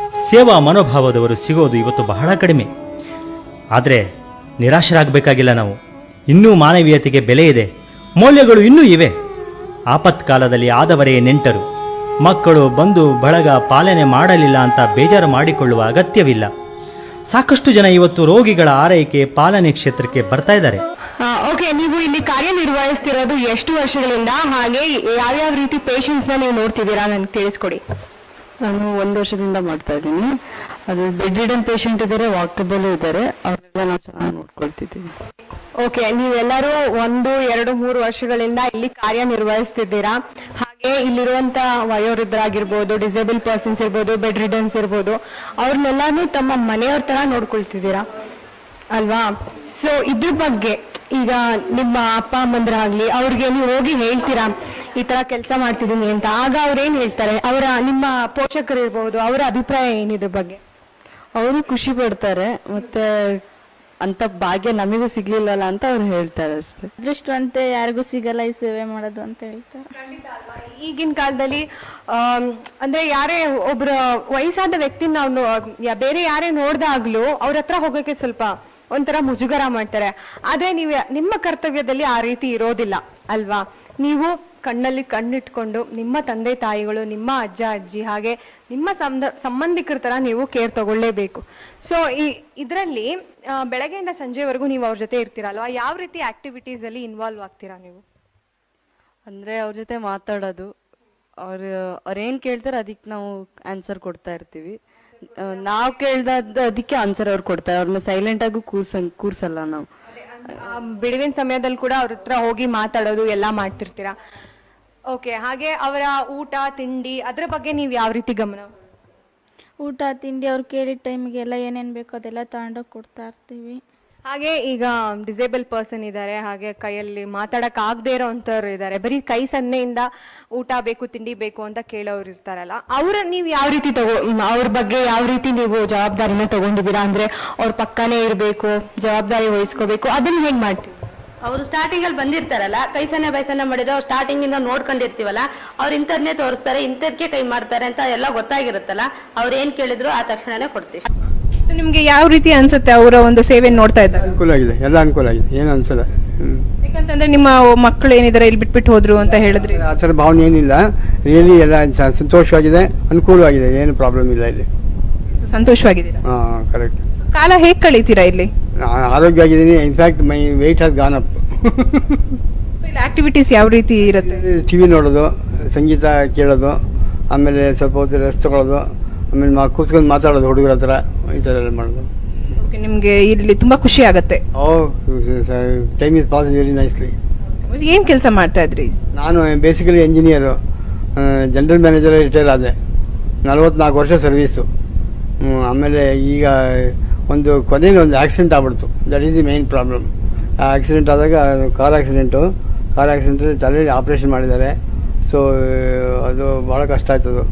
ಸೇವಾ ಮನೋಭಾವದವರು ಸಿಗೋದು ಇವತ್ತು ಬಹಳ ಕಡಿಮೆ. ಆದರೆ ನಿರಾಶರಾಗಬೇಕಾಗಿಲ್ಲ ನಾವು. ಇನ್ನೂ ಮಾನವೀಯತೆಗೆ ಬೆಲೆ ಇದೆ, ಮೌಲ್ಯಗಳು ಇನ್ನೂ ಇವೆ. ಆಪತ್ಕಾಲದಲ್ಲಿ ಆದವರೇ ನೆಂಟರು. ಮಕ್ಕಳು ಬಂದು ಬಳಗ ಪಾಲನೆ ಮಾಡಲಿಲ್ಲ ಅಂತ ಬೇಜಾರು ಮಾಡಿಕೊಳ್ಳುವ ಅಗತ್ಯವಿಲ್ಲ. ಸಾಕಷ್ಟು ಜನ ಇವತ್ತು ರೋಗಿಗಳ ಆರೈಕೆ ಪಾಲನೆ ಕ್ಷೇತ್ರಕ್ಕೆ ಬರ್ತಾ ಇದ್ದಾರೆ. ಓಕೆ, ನೀವು ಇಲ್ಲಿ ಕಾರ್ಯನಿರ್ವಹಿಸ್ತಿರೋದು ಎಷ್ಟು ವರ್ಷಗಳಿಂದ, ಹಾಗೆ ಯಾವ್ಯಾವ ರೀತಿ ಪೇಷಂಟ್ಸ್ ನೀವು ನೋಡ್ತಿದ್ದೀರಾ ನನಗೆ ತಿಳಿಸ್ಕೊಡಿ. ನಾನು 1 ವರ್ಷದಿಂದ ಮಾಡ್ತಾ ಇದ್ದೀನಿ. ಅದು ಬೆಡ್ ರಿಡನ್ ಪೇಷಂಟ್ ಇದ್ದಾರೆ, ವಾಕಬಲ್ ಇದ್ದಾರೆ, ಅವರೆಲ್ಲ ನಾವು ಚೆನ್ನಾಗಿ ನೋಡ್ಕೊಳ್ತಿದ್ದೀವಿ. ಓಕೆ, ನೀವೆಲ್ಲರೂ 1, 2, 3 ವರ್ಷಗಳಿಂದ ಇಲ್ಲಿ ಕಾರ್ಯನಿರ್ವಹಿಸ್ತಿದ್ದೀರಾ. ಹಾಗೆ ಇಲ್ಲಿರುವಂತ ವಯೋವೃದ್ಧರಾಗಿರ್ಬೋದು, ಡಿಸೇಬಲ್ ಪರ್ಸನ್ಸ್ ಇರ್ಬೋದು, ಬೆಡ್ ರಿಡನ್ಸ್ ಇರ್ಬೋದು, ಅವ್ರನ್ನೆಲ್ಲಾನು ತಮ್ಮ ಮನೆಯವ್ರ ತರ ನೋಡ್ಕೊಳ್ತಿದ್ದೀರಾ ಅಲ್ವಾ? ಸೊ ಇದ್ರ ಬಗ್ಗೆ ಈಗ ನಿಮ್ಮ ಅಪ್ಪ ಅಮ್ಮಂದ್ರಾಗ್ಲಿ ಅವ್ರಿಗೆ ನೀವು ಹೋಗಿ ಹೇಳ್ತೀರಾ ಈ ತರ ಕೆಲಸ ಮಾಡ್ತಿದ್ದೀನಿ ಅಂತ, ಆಗ ಅವ್ರೇನ್ ಹೇಳ್ತಾರೆ? ನಿಮ್ಮ ಪೋಷಕರು ಇರ್ಬೋದು, ಅವರ ಅಭಿಪ್ರಾಯ ಏನಿದ್ರ ಬಗ್ಗೆ? ಅವರು ಖುಷಿ ಪಡ್ತಾರೆ, ಮತ್ತೆ ಅಂತ ಭಾಗ್ಯ ನಮಗೂ ಸಿಗ್ಲಿಲ್ಲಲ್ಲ ಅಂತ ಅವ್ರು ಹೇಳ್ತಾರೆ ಅಷ್ಟೇ. ಅದೃಷ್ಟವಂತೆ ಯಾರಿಗೂ ಸಿಗಲ್ಲ ಈ ಸೇವೆ ಮಾಡೋದು ಅಂತ ಹೇಳ್ತಾರೆ. ಈಗಿನ ಕಾಲದಲ್ಲಿ ಅಂದ್ರೆ ಯಾರೇ ಒಬ್ರ ವಯಸ್ಸಾದ ವ್ಯಕ್ತಿ ನಾವು ಬೇರೆ ಯಾರೇ ನೋಡ್ದಾಗ್ಲೂ ಅವ್ರ ಹತ್ರ ಹೋಗಕ್ಕೆ ಸ್ವಲ್ಪ ಒಂಥರ ಮುಜುಗರ ಮಾಡ್ತಾರೆ. ಆದ್ರೆ ನೀವು ನಿಮ್ಮ ಕರ್ತವ್ಯದಲ್ಲಿ ಆ ರೀತಿ ಇರೋದಿಲ್ಲ ಅಲ್ವಾ? ನೀವು ಕಣ್ಣಲ್ಲಿ ಕಣ್ಣಿಟ್ಕೊಂಡು ನಿಮ್ಮ ತಂದೆ ತಾಯಿಗಳು, ನಿಮ್ಮ ಅಜ್ಜ ಅಜ್ಜಿ, ಹಾಗೆ ನಿಮ್ಮ ಸಂಬಂಧಿಕರ ತರ ನೀವು ಕೇರ್ ತಗೊಳ್ಳೇಬೇಕು. ಸೊ ಇದರಲ್ಲಿ ಬೆಳಗ್ಗೆಯಿಂದ ಸಂಜೆವರೆಗೂ ನೀವು ಅವ್ರ ಜೊತೆ ಇರ್ತೀರಲ್ವಾ? ಯಾವ ರೀತಿ ಆಕ್ಟಿವಿಟೀಸ್ ಅಲ್ಲಿ ಇನ್ವಾಲ್ವ್ ಆಗ್ತೀರಾ ನೀವು? ಅಂದ್ರೆ ಅವ್ರ ಜೊತೆ ಮಾತಾಡೋದು, ಅವ್ರೇನ್ ಕೇಳ್ತಾರೆ ಅದಕ್ಕೆ ನಾವು ಆನ್ಸರ್ ಕೊಡ್ತಾ ಇರ್ತೀವಿ. ನಾವು ಅದಕ್ಕೆ ಆನ್ಸರ್ ಅವ್ರು ಕೊಡ್ತಾರೆ. ಅವ್ರನ್ನ ಸೈಲೆಂಟ್ ಆಗಿ ಕೂರ್ಸಲ್ಲ ನಾವು. ಬಿಡುವಿನ ಸಮಯದಲ್ಲಿ ಕೂಡ ಅವ್ರ ಹತ್ರ ಹೋಗಿ ಮಾತಾಡೋದು ಎಲ್ಲ ಮಾಡ್ತಿರ್ತೀರಾ? ಓಕೆ, ಹಾಗೆ ಅವರ ಊಟ ತಿಂಡಿ ಅದ್ರ ಬಗ್ಗೆ ನೀವು ಯಾವ ರೀತಿ ಗಮನ? ಊಟ ತಿಂಡಿ ಅವ್ರು ಕೇಳಿದ ಟೈಮಿಗೆಲ್ಲ ಏನೇನು ಬೇಕೋ ಅದೆಲ್ಲ ತಗೊಂಡೋಗಿ ಕೊಡ್ತಾ ಇರ್ತೀವಿ. ಹಾಗೆ ಈಗ ಡಿಸೇಬಲ್ ಪರ್ಸನ್ ಇದ್ದಾರೆ, ಹಾಗೆ ಕೈಯಲ್ಲಿ ಮಾತಾಡಕ್ ಆಗದೆ ಇರೋಂಥವ್ರು ಇದ್ದಾರೆ, ಬರೀ ಕೈ ಸನ್ನೆಯಿಂದ ಊಟ ಬೇಕು ತಿಂಡಿ ಬೇಕು ಅಂತ ಕೇಳೋರು ಇರ್ತಾರಲ್ಲ, ಅವ್ರ ನೀವು ಯಾವ ರೀತಿ ಅವ್ರ ಬಗ್ಗೆ ಯಾವ ರೀತಿ ನೀವು ಜವಾಬ್ದಾರಿನ ತಗೊಂಡಿದ್ದೀರಾ? ಅಂದ್ರೆ ಅವ್ರ ಪಕ್ಕನೇ ಇರ್ಬೇಕು, ಜವಾಬ್ದಾರಿ ವಹಿಸ್ಕೋಬೇಕು, ಅದನ್ನ ಹೇಗ್ ಮಾಡ್ತೀವಿ? ಅವರು ಸ್ಟಾರ್ಟಿಂಗ್ ಅಲ್ಲಿ ಬಂದಿರ್ತಾರಲ್ಲ, ಕೈ ಸನ್ನೆ ಬೈಸನ್ನೆ ಮಾಡಿದ್ರೆ ಅವ್ರು ಸ್ಟಾರ್ಟಿಂಗ್ ಇಂದ ನೋಡ್ಕೊಂಡಿರ್ತೀವಲ್ಲ, ಅವ್ರು ಇಂಥದ್ನೇ ತೋರಿಸ್ತಾರೆ, ಇಂಥದ್ಕೆ ಕೈ ಮಾಡ್ತಾರೆ ಅಂತ ಎಲ್ಲ ಗೊತ್ತಾಗಿರುತ್ತಲ್ಲ, ಅವ್ರು ಏನ್ ಕೇಳಿದ್ರು ಆ ತಕ್ಷಣನೇ ಕೊಡ್ತೀವಿ. ನಿಮ್ಗೆ ಯಾವ ರೀತಿ ಅನ್ಸುತ್ತೆ ಅವರ ಒಂದು ಸೇವೆ ನೋಡ್ತಾ ಇದ್ದಾಗ? ಅನುಕೂಲ ಆಗಿದೆ, ಎಲ್ಲ ಅನುಕೂಲ ಆಗಿದೆ, ಏನು ಅನ್ಸಲ್ಲ. ಯಾಕಂತಂದ್ರೆ ನಿಮ್ಮ ಮಕ್ಕಳು ಏನಿದ್ದಾರೆ ಇಲ್ಲಿ ಬಿಟ್ಬಿಟ್ಟು ಹೋದ್ರು ಅಂತ ಹೇಳಿದ್ರಿ, ಆ ಥರ ಭಾವನೆ ಏನಿಲ್ಲ. ರಿಯಲಿ ಎಲ್ಲ ಸಂತೋಷವಾಗಿದೆ, ಅನುಕೂಲವಾಗಿದೆ, ಏನು ಪ್ರಾಬ್ಲಮ್ ಇಲ್ಲ ಇಲ್ಲಿ. ಸಂತೋಷವಾಗಿದ್ದೀರಾ? ಹಾಂ, ಕರೆಕ್ಟ್. ಕಾಲ ಹೇಗೆ ಕಳೀತೀರಾ ಇಲ್ಲಿ? ಆರೋಗ್ಯ ಆಗಿದ್ದೀನಿ. In fact my weight has gone up. ಇಲ್ಲಿ ಆಕ್ಟಿವಿಟೀಸ್ ಯಾವ ರೀತಿ ಇರುತ್ತೆ? ಟಿವಿ ನೋಡೋದು, ಸಂಗೀತ ಕೇಳೋದು, ಆಮೇಲೆ ಸ್ವಲ್ಪ ಹೊತ್ತು ರೆಸ್ಟ್ ತಗೊಳ್ಳೋದು, ಆಮೇಲೆ ಕೂತ್ಕೊಂಡು ಮಾತಾಡೋದು ಹುಡುಗರ ಹತ್ರ, ಈ ಥರ ಎಲ್ಲ ಮಾಡೋದು. ನಿಮ್ಗೆ ಇಲ್ಲಿ ತುಂಬಾ ಖುಷಿ ಆಗತ್ತೆ? Time is pass very nicely. ಏನ್ ಕೆಲಸ ಮಾಡ್ತಾ ಇದ್ರಿ? ನಾನು basically engineer, general manager retire ಆದೆ. 44 ವರ್ಷ ಸರ್ವೀಸು. ಆಮೇಲೆ ಈಗ ಒಂದು ಕೊನೆಯಲ್ಲಿ ಒಂದು ಆಕ್ಸಿಡೆಂಟ್ ಆಗ್ಬಿಡ್ತು. That is the main problem. ಆ ಆಕ್ಸಿಡೆಂಟ್ ಆದಾಗ ಕಾರ್ ಆಕ್ಸಿಡೆಂಟಲ್ಲಿ ತಲೆಯಲ್ಲಿ ಆಪ್ರೇಷನ್ ಮಾಡಿದ್ದಾರೆ. ಸೊ ಅದು ಭಾಳ ಕಷ್ಟ ಆಯ್ತದು.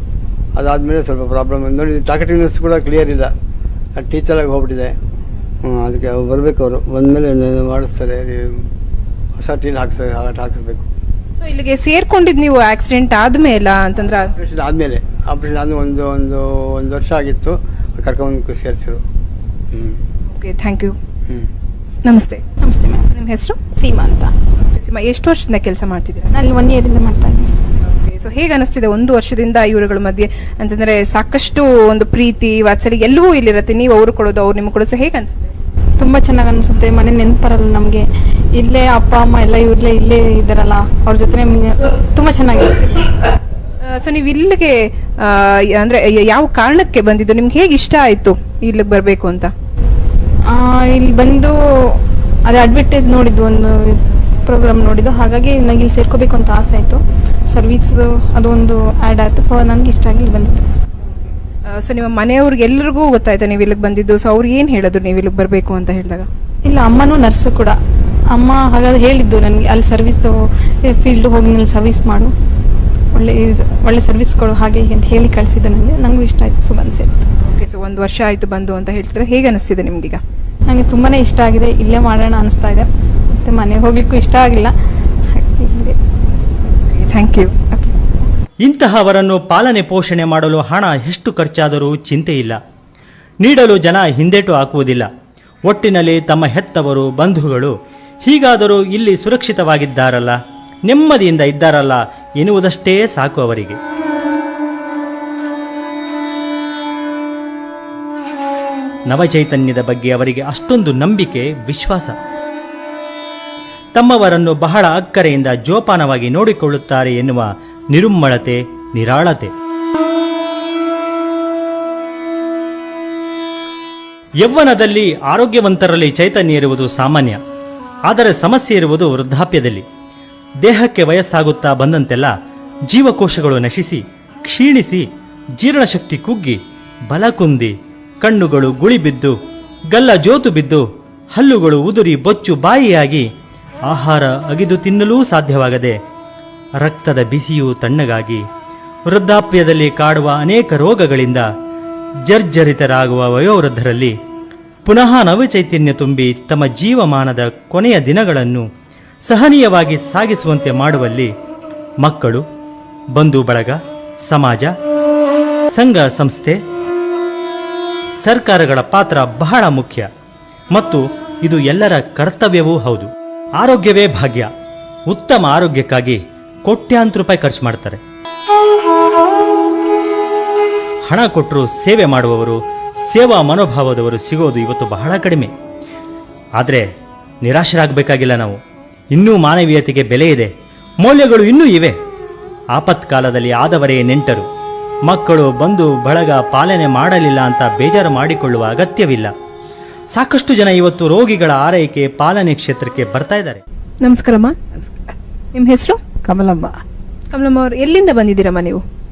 ಅದಾದಮೇಲೆ ಸ್ವಲ್ಪ ಪ್ರಾಬ್ಲಮ್ ನೋಡಿ, ಟಾಕೆಟಿವ್ನೆಸ್ ಕೂಡ ಕ್ಲಿಯರ್ ಇಲ್ಲ, ಟೀಚರಾಗಿ ಹೋಗ್ಬಿಟ್ಟಿದೆ. ಅದಕ್ಕೆ ಅವ್ರು ಬರಬೇಕು, ಅವರು ಬಂದಮೇಲೆ ಮಾಡಿಸ್ತಾರೆ, ಹೊಸ ಟೀಲ್ ಹಾಕಿಸ್ಬೇಕು. ಸೊ ಇಲ್ಲಿಗೆ ಸೇರ್ಕೊಂಡಿದ್ದು ನೀವು ಆಕ್ಸಿಡೆಂಟ್ ಆದ್ಮೇಲೆ ಅಂತಂದ್ರೆ? ಆಪ್ರೇಷನ್ ಆದಮೇಲೆ ಒಂದು ವರ್ಷ ಆಗಿತ್ತು, ಕರ್ಕೊಂಡು ಸೇರಿಸಿರು. Okay, thank you. ನಮಸ್ತೆ. ನಮಸ್ತೆ ಮ್ಯಾಮ್. ನಿಮ್ಮ ಹೆಸರು? ಸೀಮಾ ಅಂತ. ಸೀಮಾ, ಎಷ್ಟು ವರ್ಷದಿಂದ ಕೆಲಸ ಮಾಡ್ತಿದ್ದೀರಾ? ನಾನು 1 ಇಯರಿಂದ ಮಾಡ್ತಾ ಇದ್ದೀನಿ. ಸೊ ಹೇಗೆ ಅನಿಸ್ತಿದೆ 1 ವರ್ಷದಿಂದ ಇವರುಗಳ ಮಧ್ಯೆ? ಅಂತಂದ್ರೆ ಸಾಕಷ್ಟು ಒಂದು ಪ್ರೀತಿ ವಾತ್ಸಲ್ಯ ಎಲ್ಲವೂ ಇಲ್ಲಿರುತ್ತೆ, ನೀವು ಅವ್ರು ಕೊಡೋದು ಅವ್ರು ನಿಮ್ಗೆ ಕೊಡೋದು. ಸೊ ಹೇಗೆ ಅನ್ಸುತ್ತೆ? ತುಂಬ ಚೆನ್ನಾಗಿ ಅನಿಸುತ್ತೆ. ಮನೆ ನೆನಪರಲ್ಲ ನಮಗೆ, ಇಲ್ಲೇ ಅಪ್ಪ ಅಮ್ಮ ಎಲ್ಲ ಇಲ್ಲೇ ಇದ್ದಾರಲ್ಲ, ಅವ್ರ ಜೊತೆ ನಮಗೆ ತುಂಬ ಚೆನ್ನಾಗಿರುತ್ತೆ. ಸೊ ನೀವು ಇಲ್ಲಿಗೆ ಅಂದ್ರೆ ಯಾವ ಕಾರಣಕ್ಕೆ ಬಂದಿದ್ದು? ನಿಮ್ಗೆ ಹೇಗೆ ಇಷ್ಟ ಆಯ್ತು ಇಲ್ಲಿಗೆ ಬರಬೇಕು ಅಂತ? ಇಲ್ಲಿ ಬಂದು ಅದೇ ಅಡ್ವರ್ಟೈಸ್ ನೋಡಿದ್ದು, ಒಂದು ಪ್ರೋಗ್ರಾಮ್ ನೋಡಿದ್ದು, ಹಾಗಾಗಿ ನನಗೆ ಇಲ್ಲಿ ಸೇರ್ಕೋಬೇಕು ಅಂತ ಆಸೆ ಆಯಿತು. ಸರ್ವಿಸ್ ಅದೊಂದು ಆ್ಯಡ್ ಆಯಿತು, ಸೊ ನನಗೆ ಇಷ್ಟ ಆಗಿ ಇಲ್ಲಿ ಬಂದಿದ್ದು. ಸೊ ನಿಮ್ಮ ಮನೆಯವ್ರಿಗೆ ಎಲ್ಲರಿಗೂ ಗೊತ್ತಾಯ್ತಾ ನೀವು ಇಲ್ಲಿಗೆ ಬಂದಿದ್ದು? ಸೊ ಅವ್ರು ಏನು ಹೇಳಿದ್ರು ನೀವು ಇಲ್ಲಿಗೆ ಬರಬೇಕು ಅಂತ ಹೇಳಿದಾಗ? ಇಲ್ಲ, ಅಮ್ಮನೂ ನರ್ಸು ಕೂಡ. ಅಮ್ಮ ಹಾಗಾದ್ರೆ ಹೇಳಿದ್ದು ನನಗೆ, ಅಲ್ಲಿ ಸರ್ವಿಸ್ದು ಫೀಲ್ಡ್ ಹೋಗಿ ನೀನು ಸರ್ವಿಸ್ ಮಾಡು, ಒಳ್ಳೆ ಸರ್ವಿಸ್ ಕೊಡು ಹಾಗೆ ಅಂತ ಹೇಳಿ ಕಳಿಸಿದ್ದು ನನಗೆ. ನನಗೂ ಇಷ್ಟ ಆಯಿತು, ಸೊ ಬಂದು ಸೇರಿತ್ತು. ಓಕೆ, ಸೊ 1 ವರ್ಷ ಆಯಿತು ಬಂದು ಅಂತ ಹೇಳ್ತಿದ್ರೆ, ಹೇಗೆ ಅನಿಸ್ತಿದೆ ನಿಮ್ಗೀಗ? ನನಗೆ ತುಂಬಾ ಇಷ್ಟ ಆಗಿದೆ, ಇಲ್ಲೇ ಮಾಡೋಣ ಅನಿಸ್ತಾ ಇದೆ. ಮತ್ತು ಮನೆಗೆ ಹೋಗ್ಲಿಕ್ಕೂ ಇಷ್ಟ ಆಗಿಲ್ಲ. Thank you. ಇಂತಹವರನ್ನು ಪಾಲನೆ ಪೋಷಣೆ ಮಾಡಲು ಹಣ ಎಷ್ಟು ಖರ್ಚಾದರೂ ಚಿಂತೆ ಇಲ್ಲ, ನೀಡಲು ಜನ ಹಿಂದೇಟು ಹಾಕುವುದಿಲ್ಲ. ಒಟ್ಟಿನಲ್ಲಿ ತಮ್ಮ ಹೆತ್ತವರು ಬಂಧುಗಳು ಹೀಗಾದರೂ ಇಲ್ಲಿ ಸುರಕ್ಷಿತವಾಗಿದ್ದಾರಲ್ಲ, ನೆಮ್ಮದಿಯಿಂದ ಇದ್ದಾರಲ್ಲ ಎನ್ನುವುದಷ್ಟೇ ಸಾಕು ಅವರಿಗೆ. ನವಚೈತನ್ಯದ ಬಗ್ಗೆ ಅವರಿಗೆ ಅಷ್ಟೊಂದು ನಂಬಿಕೆ, ವಿಶ್ವಾಸ. ತಮ್ಮವರನ್ನು ಬಹಳ ಅಕ್ಕರೆಯಿಂದ ಜೋಪಾನವಾಗಿ ನೋಡಿಕೊಳ್ಳುತ್ತಾರೆ ಎನ್ನುವ ನಿರುಮ್ಮಳತೆ, ನಿರಾಳತೆ. ಯೌವನದಲ್ಲಿ ಆರೋಗ್ಯವಂತರಲ್ಲಿ ಚೈತನ್ಯ ಇರುವುದು ಸಾಮಾನ್ಯ. ಆದರೆ ಸಮಸ್ಯೆ ಇರುವುದು ವೃದ್ಧಾಪ್ಯದಲ್ಲಿ. ದೇಹಕ್ಕೆ ವಯಸ್ಸಾಗುತ್ತಾ ಬಂದಂತೆಲ್ಲ ಜೀವಕೋಶಗಳು ನಶಿಸಿ, ಕ್ಷೀಣಿಸಿ, ಜೀರ್ಣಶಕ್ತಿ ಕುಗ್ಗಿ, ಬಲ ಕುಂದಿ, ಕಣ್ಣುಗಳು ಗುಳಿಬಿದ್ದು, ಗಲ್ಲ ಜೋತು ಬಿದ್ದು, ಹಲ್ಲುಗಳು ಉದುರಿ ಬೊಚ್ಚು ಬಾಯಿಯಾಗಿ, ಆಹಾರ ಅಗಿದು ತಿನ್ನಲೂ ಸಾಧ್ಯವಾಗದೆ, ರಕ್ತದ ಬಿಸಿಯೂ ತಣ್ಣಗಾಗಿ, ವೃದ್ಧಾಪ್ಯದಲ್ಲಿ ಕಾಡುವ ಅನೇಕ ರೋಗಗಳಿಂದ ಜರ್ಜರಿತರಾಗುವ ವಯೋವೃದ್ಧರಲ್ಲಿ ಪುನಃ ನವಚೈತನ್ಯ ತುಂಬಿ ತಮ್ಮ ಜೀವಮಾನದ ಕೊನೆಯ ದಿನಗಳನ್ನು ಸಹನೀಯವಾಗಿ ಸಾಗಿಸುವಂತೆ ಮಾಡುವಲ್ಲಿ ಮಕ್ಕಳು, ಬಂಧು ಬಳಗ, ಸಮಾಜ, ಸಂಘ ಸಂಸ್ಥೆ, ಸರ್ಕಾರಗಳ ಪಾತ್ರ ಬಹಳ ಮುಖ್ಯ ಮತ್ತು ಇದು ಎಲ್ಲರ ಕರ್ತವ್ಯವೂ ಹೌದು. ಆರೋಗ್ಯವೇ ಭಾಗ್ಯ. ಉತ್ತಮ ಆರೋಗ್ಯಕ್ಕಾಗಿ ಕೋಟ್ಯಾಂತರ ರೂಪಾಯಿ ಖರ್ಚು ಮಾಡ್ತಾರೆ. ಹಣ ಕೊಟ್ಟರು ಸೇವೆ ಮಾಡುವವರು, ಸೇವಾ ಮನೋಭಾವದವರು ಸಿಗೋದು ಇವತ್ತು ಬಹಳ ಕಡಿಮೆ. ಆದರೆ ನಿರಾಶರಾಗಬೇಕಾಗಿಲ್ಲ ನಾವು. ಇನ್ನೂ ಮಾನವೀಯತೆಗೆ ಬೆಲೆ ಇದೆ, ಮೌಲ್ಯಗಳು ಇನ್ನೂ ಇವೆ. ಆಪತ್ಕಾಲದಲ್ಲಿ ಆದವರೇ ನೆಂಟರು. ಮಕ್ಕಳು, ಬಂಧು ಬಳಗ ಪಾಲನೆ ಮಾಡಲಿಲ್ಲ ಅಂತ ಬೇಜಾರು ಮಾಡಿಕೊಳ್ಳುವ ಅಗತ್ಯವಿಲ್ಲ. ಸಾಕಷ್ಟು ಜನ ಇವತ್ತು ರೋಗಿಗಳ ಆರೈಕೆ, ಪಾಲನೆ ಕ್ಷೇತ್ರಕ್ಕೆ ಬರ್ತಾ ಇದ್ದಾರೆ. ನಮಸ್ಕಾರಮ್ಮ. ನಿಮ್ಮ ಹೆಸರು? ಕಮಲಮ್ಮ. ಕಮಲಮ್ಮ ಅವ್ರು ಎಲ್ಲಿಂದ ಬಂದಿದ್ದೀರಮ್ಮ ನೀವು?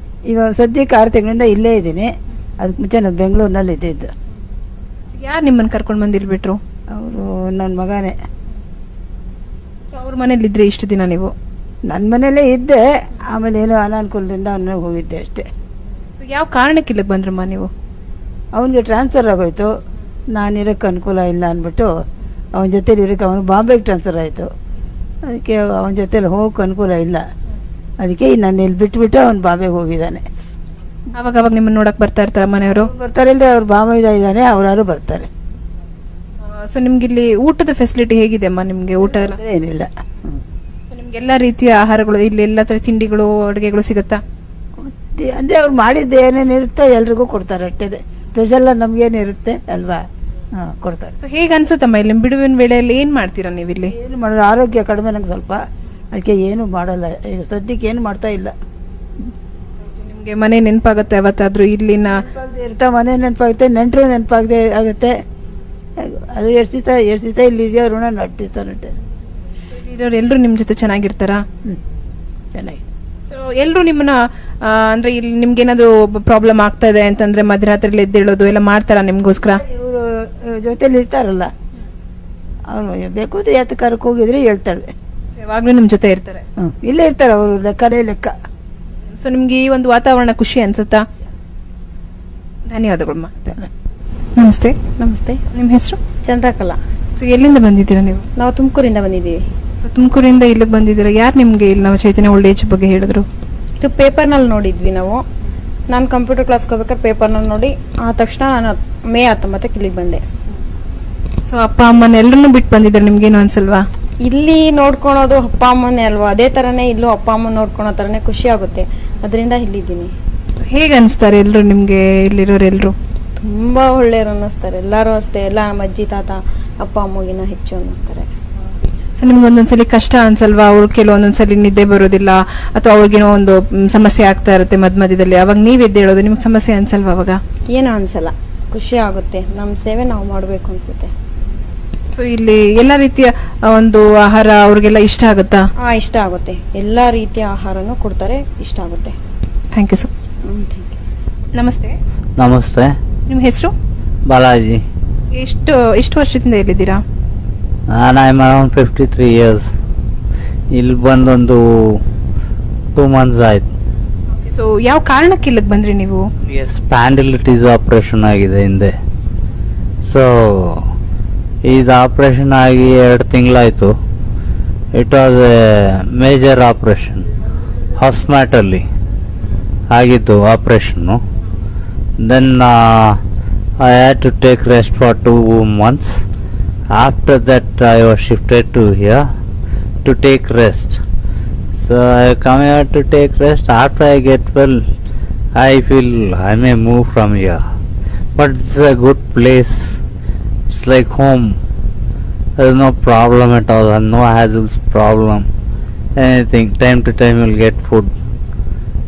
ಇವಾಗ ಸದ್ಯಕ್ಕೆ 6 ತಿಂಗಳಿಂದ ಇಲ್ಲೇ ಇದ್ದೀನಿ. ಅದಕ್ಕೆ ಮುಂಚೆ ನಾನು ಬೆಂಗಳೂರಿನಲ್ಲಿ ಇದ್ದಿದ್ದು. ಯಾರು ನಿಮ್ಮನ್ನು ಕರ್ಕೊಂಡು ಬಂದಿಲ್ಬಿಟ್ರು? ಅವರು ನನ್ನ ಮಗನೇ. ಅವ್ರ ಮನೇಲಿದ್ರಿ ಇಷ್ಟು ದಿನ ನೀವು? ನನ್ನ ಮನೇಲೇ ಇದ್ದೆ, ಆಮೇಲೆ ಏನೋ ಅನಾನುಕೂಲದಿಂದ ಅವನ ಹೋಗಿದ್ದೆ ಅಷ್ಟೇ. ಸೊ ಯಾವ ಕಾರಣಕ್ಕೆ ಇಲ್ಲಿಗೆ ಬಂದ್ರಮ್ಮ ನೀವು? ಅವನಿಗೆ ಟ್ರಾನ್ಸ್ಫರ್ ಆಗೋಯ್ತು. ನಾನಿರೋಕ್ಕೆ ಅನುಕೂಲ ಇಲ್ಲ ಅಂದ್ಬಿಟ್ಟು ಅವನ ಜೊತೇಲಿ ಇರೋಕ್ಕೆ, ಅವನು ಬಾಂಬೆಗೆ ಟ್ರಾನ್ಸ್ಫರ್ ಆಯಿತು. ಅದಕ್ಕೆ ಅವನ ಜೊತೇಲಿ ಹೋಗೋಕ್ಕೆ ಅನುಕೂಲ ಇಲ್ಲ. ಅದಕ್ಕೆ ನಾನು ಇಲ್ಲಿ ಬಿಟ್ಬಿಟ್ಟು ಅವ್ನು ಬಾಂಬೆಗೆ ಹೋಗಿದ್ದಾನೆ. ಅವಾಗ ನಿಮ್ಮನ್ನು ನೋಡಕ್ಕೆ ಬರ್ತಾ ಇರ್ತಾರೆ ಮನೆಯವರು? ಬರ್ತಾರೆ, ಇಲ್ಲದೆ ಅವ್ರು ಬಾಂಬೆ ಇದ್ದಾನೆ, ಅವರಾರು ಬರ್ತಾರೆ. ಸೊ ನಿಮ್ಗೆ ಇಲ್ಲಿ ಊಟದ ಫೆಸಿಲಿಟಿ ಹೇಗಿದೆ ಅಮ್ಮ? ನಿಮಗೆ ಊಟ ಎಲ್ಲ ಏನಿಲ್ಲ. ಸೊ ನಿಮ್ಗೆಲ್ಲ ರೀತಿಯ ಆಹಾರಗಳು ಇಲ್ಲಿ ಎಲ್ಲ ಥರ ತಿಂಡಿಗಳು, ಅಡುಗೆಗಳು ಸಿಗುತ್ತಾ? ಅಂದರೆ ಅವ್ರು ಮಾಡಿದ್ದು ಏನೇನು ಇರುತ್ತೋ ಎಲ್ರಿಗೂ ಕೊಡ್ತಾರೆ ಅಷ್ಟೇ. ಸ್ಪೆಷಲ್ ನಮಗೇನಿರುತ್ತೆ ಅಲ್ವಾ, ಹಾಂ ಕೊಡ್ತಾರೆ. ಸೊ ಹೇಗೆ ಅನ್ಸುತ್ತಮ್ಮ ಇಲ್ಲಿ ಬಿಡುವಿನ ವೇಳೆಯಲ್ಲಿ ಏನು ಮಾಡ್ತೀರಾ ನೀವು ಇಲ್ಲಿ? ಏನು ಮಾಡೋದು, ಆರೋಗ್ಯ ಕಡಿಮೆ ನಂಗೆ ಸ್ವಲ್ಪ, ಅದಕ್ಕೆ ಏನು ಮಾಡಲ್ಲ ಈಗ ಸದ್ಯಕ್ಕೆ, ಏನು ಮಾಡ್ತಾ ಇಲ್ಲ. ನಿಮಗೆ ಮನೆ ನೆನಪಾಗುತ್ತೆ ಯಾವತ್ತಾದ್ರೂ? ಇಲ್ಲಿನ ಇರ್ತಾ ಮನೆ ನೆನಪಾಗುತ್ತೆ, ನೆಂಟರು ನೆನಪಾಗದೆ ಆಗುತ್ತೆ. ಅದು ಎಷ್ಟು ದಿವಸ ಇಲ್ಲಿದೆಯೋ ಋಣ ನಟ್ಟಿರ್ತಾನಟ್ಟೆ. ಇರೋರು ಎಲ್ಲರೂ ನಿಮ್ಮ ಜೊತೆ ಚೆನ್ನಾಗಿರ್ತಾರಾ? ಚೆನ್ನಾಗಿ. ಸೊ ಎಲ್ಲರೂ ನಿಮ್ಮನ್ನ ಅಂದ್ರೆ ಇಲ್ಲಿ ನಿಮ್ಗೆ ಏನಾದ್ರು ಪ್ರಾಬ್ಲಮ್ ಆಗ್ತಾ ಇದೆ ಅಂತಂದ್ರೆ ಮಧ್ಯರಾತ್ರಿಲಿ ಎದ್ದೇಳೋದು ಎಲ್ಲ ಮಾಡ್ತಾರಾ ನಿಮ್ಗೋಸ್ಕರ? ಇವರು ಜೊತೆಲಿ ಇರ್ತಾರಲ್ಲ, ಅವರು ಬೇಕು ಅಂದ್ರೆ ಯಾತ ಕರಕ್ಕೆ ಹೋಗಿದ್ರೆ ಹೇಳ್ತಾಳೆ. ಯಾವಾಗ್ಲೂ ನಿಮ್ ಜೊತೆ ಇರ್ತಾರೆ? ಇಲ್ಲೇ ಇರ್ತಾರೆ ಅವರು, ಲೆಕ್ಕನೇ ಲೆಕ್ಕ. ಸೊ ನಿಮ್ಗೆ ಈ ಒಂದು ವಾತಾವರಣ ಖುಷಿ ಅನ್ಸುತ್ತಾ? ಧನ್ಯವಾದಗಳಮ್ಮ. ನಮಸ್ತೆ. ನಮಸ್ತೆ. ನಿಮ್ಮ ಹೆಸರು? ಚಂದ್ರಕಲಾ. ಸೊ ಎಲ್ಲಿಂದ ಬಂದಿದ್ದೀರಾ ನೀವು? ನಾವು ತುಮಕೂರಿಂದ ಬಂದಿದ್ದೀವಿ. ಸೊ ತುಮಕೂರಿಂದ ಇಲ್ಲಿಗೆ ಬಂದಿದ್ದೀರಾ. ಯಾರು ನಿಮ್ಗೆ ಇಲ್ಲಿ ನಾವು ಚೈತನ್ಯ ಓಲ್ಡ್ ಏಜ್ ಬಗ್ಗೆ ಹೇಳಿದ್ರು? ಇದು ಪೇಪರ್ನಲ್ಲಿ ನೋಡಿದ್ವಿ ನಾವು. ನಾನು ಕಂಪ್ಯೂಟರ್ ಕ್ಲಾಸ್ಗೆ ಹೋಗ್ಬೇಕಾದ್ರೆ ಪೇಪರ್ನಲ್ಲಿ ನೋಡಿ ಆ ತಕ್ಷಣ ನಾನು ಮೇ 19ಕ್ಕೆ ಇಲ್ಲಿಗೆ ಬಂದೆ. ಸೊ ಅಪ್ಪ ಅಮ್ಮನ ಎಲ್ಲರನ್ನೂ ಬಿಟ್ಟು ಬಂದಿದ್ದಾರೆ, ನಿಮ್ಗೇನು ಅನ್ಸಲ್ವಾ? ಇಲ್ಲಿ ನೋಡ್ಕೊಳೋದು ಅಪ್ಪ ಅಮ್ಮನೇ ಅಲ್ವಾ, ಅದೇ ಥರನೇ ಇಲ್ಲೂ ಅಪ್ಪ ಅಮ್ಮ ನೋಡ್ಕೊಳೋ ಥರನೇ ಖುಷಿ ಆಗುತ್ತೆ. ಅದರಿಂದ ಇಲ್ಲಿದ್ದೀನಿ. ಹೇಗೆ ಅನಿಸ್ತಾರೆ ಎಲ್ಲರೂ ನಿಮಗೆ ಇಲ್ಲಿರೋರು? ಎಲ್ಲರೂ ತುಂಬ ಒಳ್ಳೆಯವರು ಅನ್ನಿಸ್ತಾರೆ. ಎಲ್ಲರೂ ಅಷ್ಟೇ, ಎಲ್ಲ ನಮ್ಮ ಅಜ್ಜಿ ತಾತ ಅಪ್ಪ ಅಮ್ಮಗಿನ ಹೆಚ್ಚು ಅನ್ನಿಸ್ತಾರೆ. ಸೊ ನಿಮ್ಗೆ ಒಂದೊಂದ್ಸಲಿ ಕಷ್ಟ ಅನ್ಸಲ್ವಾ? ಅವ್ರು ಕೆಲವೊಂದೊಂದ್ಸಲಿ ನಿದ್ದೆ ಬರೋದಿಲ್ಲ ಅಥವಾ ಅವ್ರಿಗೇನೋ ಒಂದು ಸಮಸ್ಯೆ ಆಗ್ತಾ ಇರುತ್ತೆ ಮಧ್ಯದಲ್ಲಿ, ಅವಾಗ ನೀವ್ ಎದ್ದೇಳೋದು, ನಿಮ್ಗೆ ಸಮಸ್ಯೆ ಅನ್ಸಲ್ವಾ ಅವಾಗ? ಏನೂ ಅನ್ಸಲ್ಲ, ಖುಷಿ ಆಗುತ್ತೆ. ನಮ್ಮ ಸೇವೆ ನಾವು ಮಾಡಬೇಕು ಅನ್ಸುತ್ತೆ. ಸೊ ಇಲ್ಲಿ ಎಲ್ಲ ರೀತಿಯ ಒಂದು ಆಹಾರ ಅವ್ರಿಗೆಲ್ಲ ಇಷ್ಟ ಆಗುತ್ತಾ? ಇಷ್ಟ ಆಗುತ್ತೆ. ಎಲ್ಲ ರೀತಿಯ ಆಹಾರನೂ ಕೊಡ್ತಾರೆ, ಇಷ್ಟ ಆಗುತ್ತೆ. Thank you sir. Thank you. ನಮಸ್ತೆ. ನಮಸ್ತೆ. ನಿಮ್ಮ ಹೆಸರು? ಬಾಲಾಜಿ. ಎಷ್ಟು ವರ್ಷದಿಂದ ಇಲ್ಲಿದ್ದೀರಾ? I am around 53 years. ಇಲ್ಲಿ ಬಂದೊಂದು 2 months ಆಯ್ತು. ಸೊ ಯಾವ ಕಾರಣಕ್ಕೆ ಇಲ್ಲಿಗೆ ಬಂದ್ರಿ ನೀವು? ಸ್ಪ್ಯಾಂಡಿಲಿಟೀಸ್ ಆಪರೇಷನ್ ಆಗಿದೆ ಹಿಂದೆ. ಸೊ ಇದು ಆಪರೇಷನ್ ಆಗಿ 2 ತಿಂಗಳಾಯಿತು. It was a major operation. ಹಾಸ್ಪಿಟಲ್ಲಿ ಆಗಿತ್ತು ಆಪರೇಷನ್ನು. Then I had to take rest for 2 months. After that I was shifted to here to take rest. So I come here to take rest. After I get well, I feel I may move from here. But it's a good place. It's like home. There's no problem at all. No hassles, problem. Anything. Time to time you'll get food.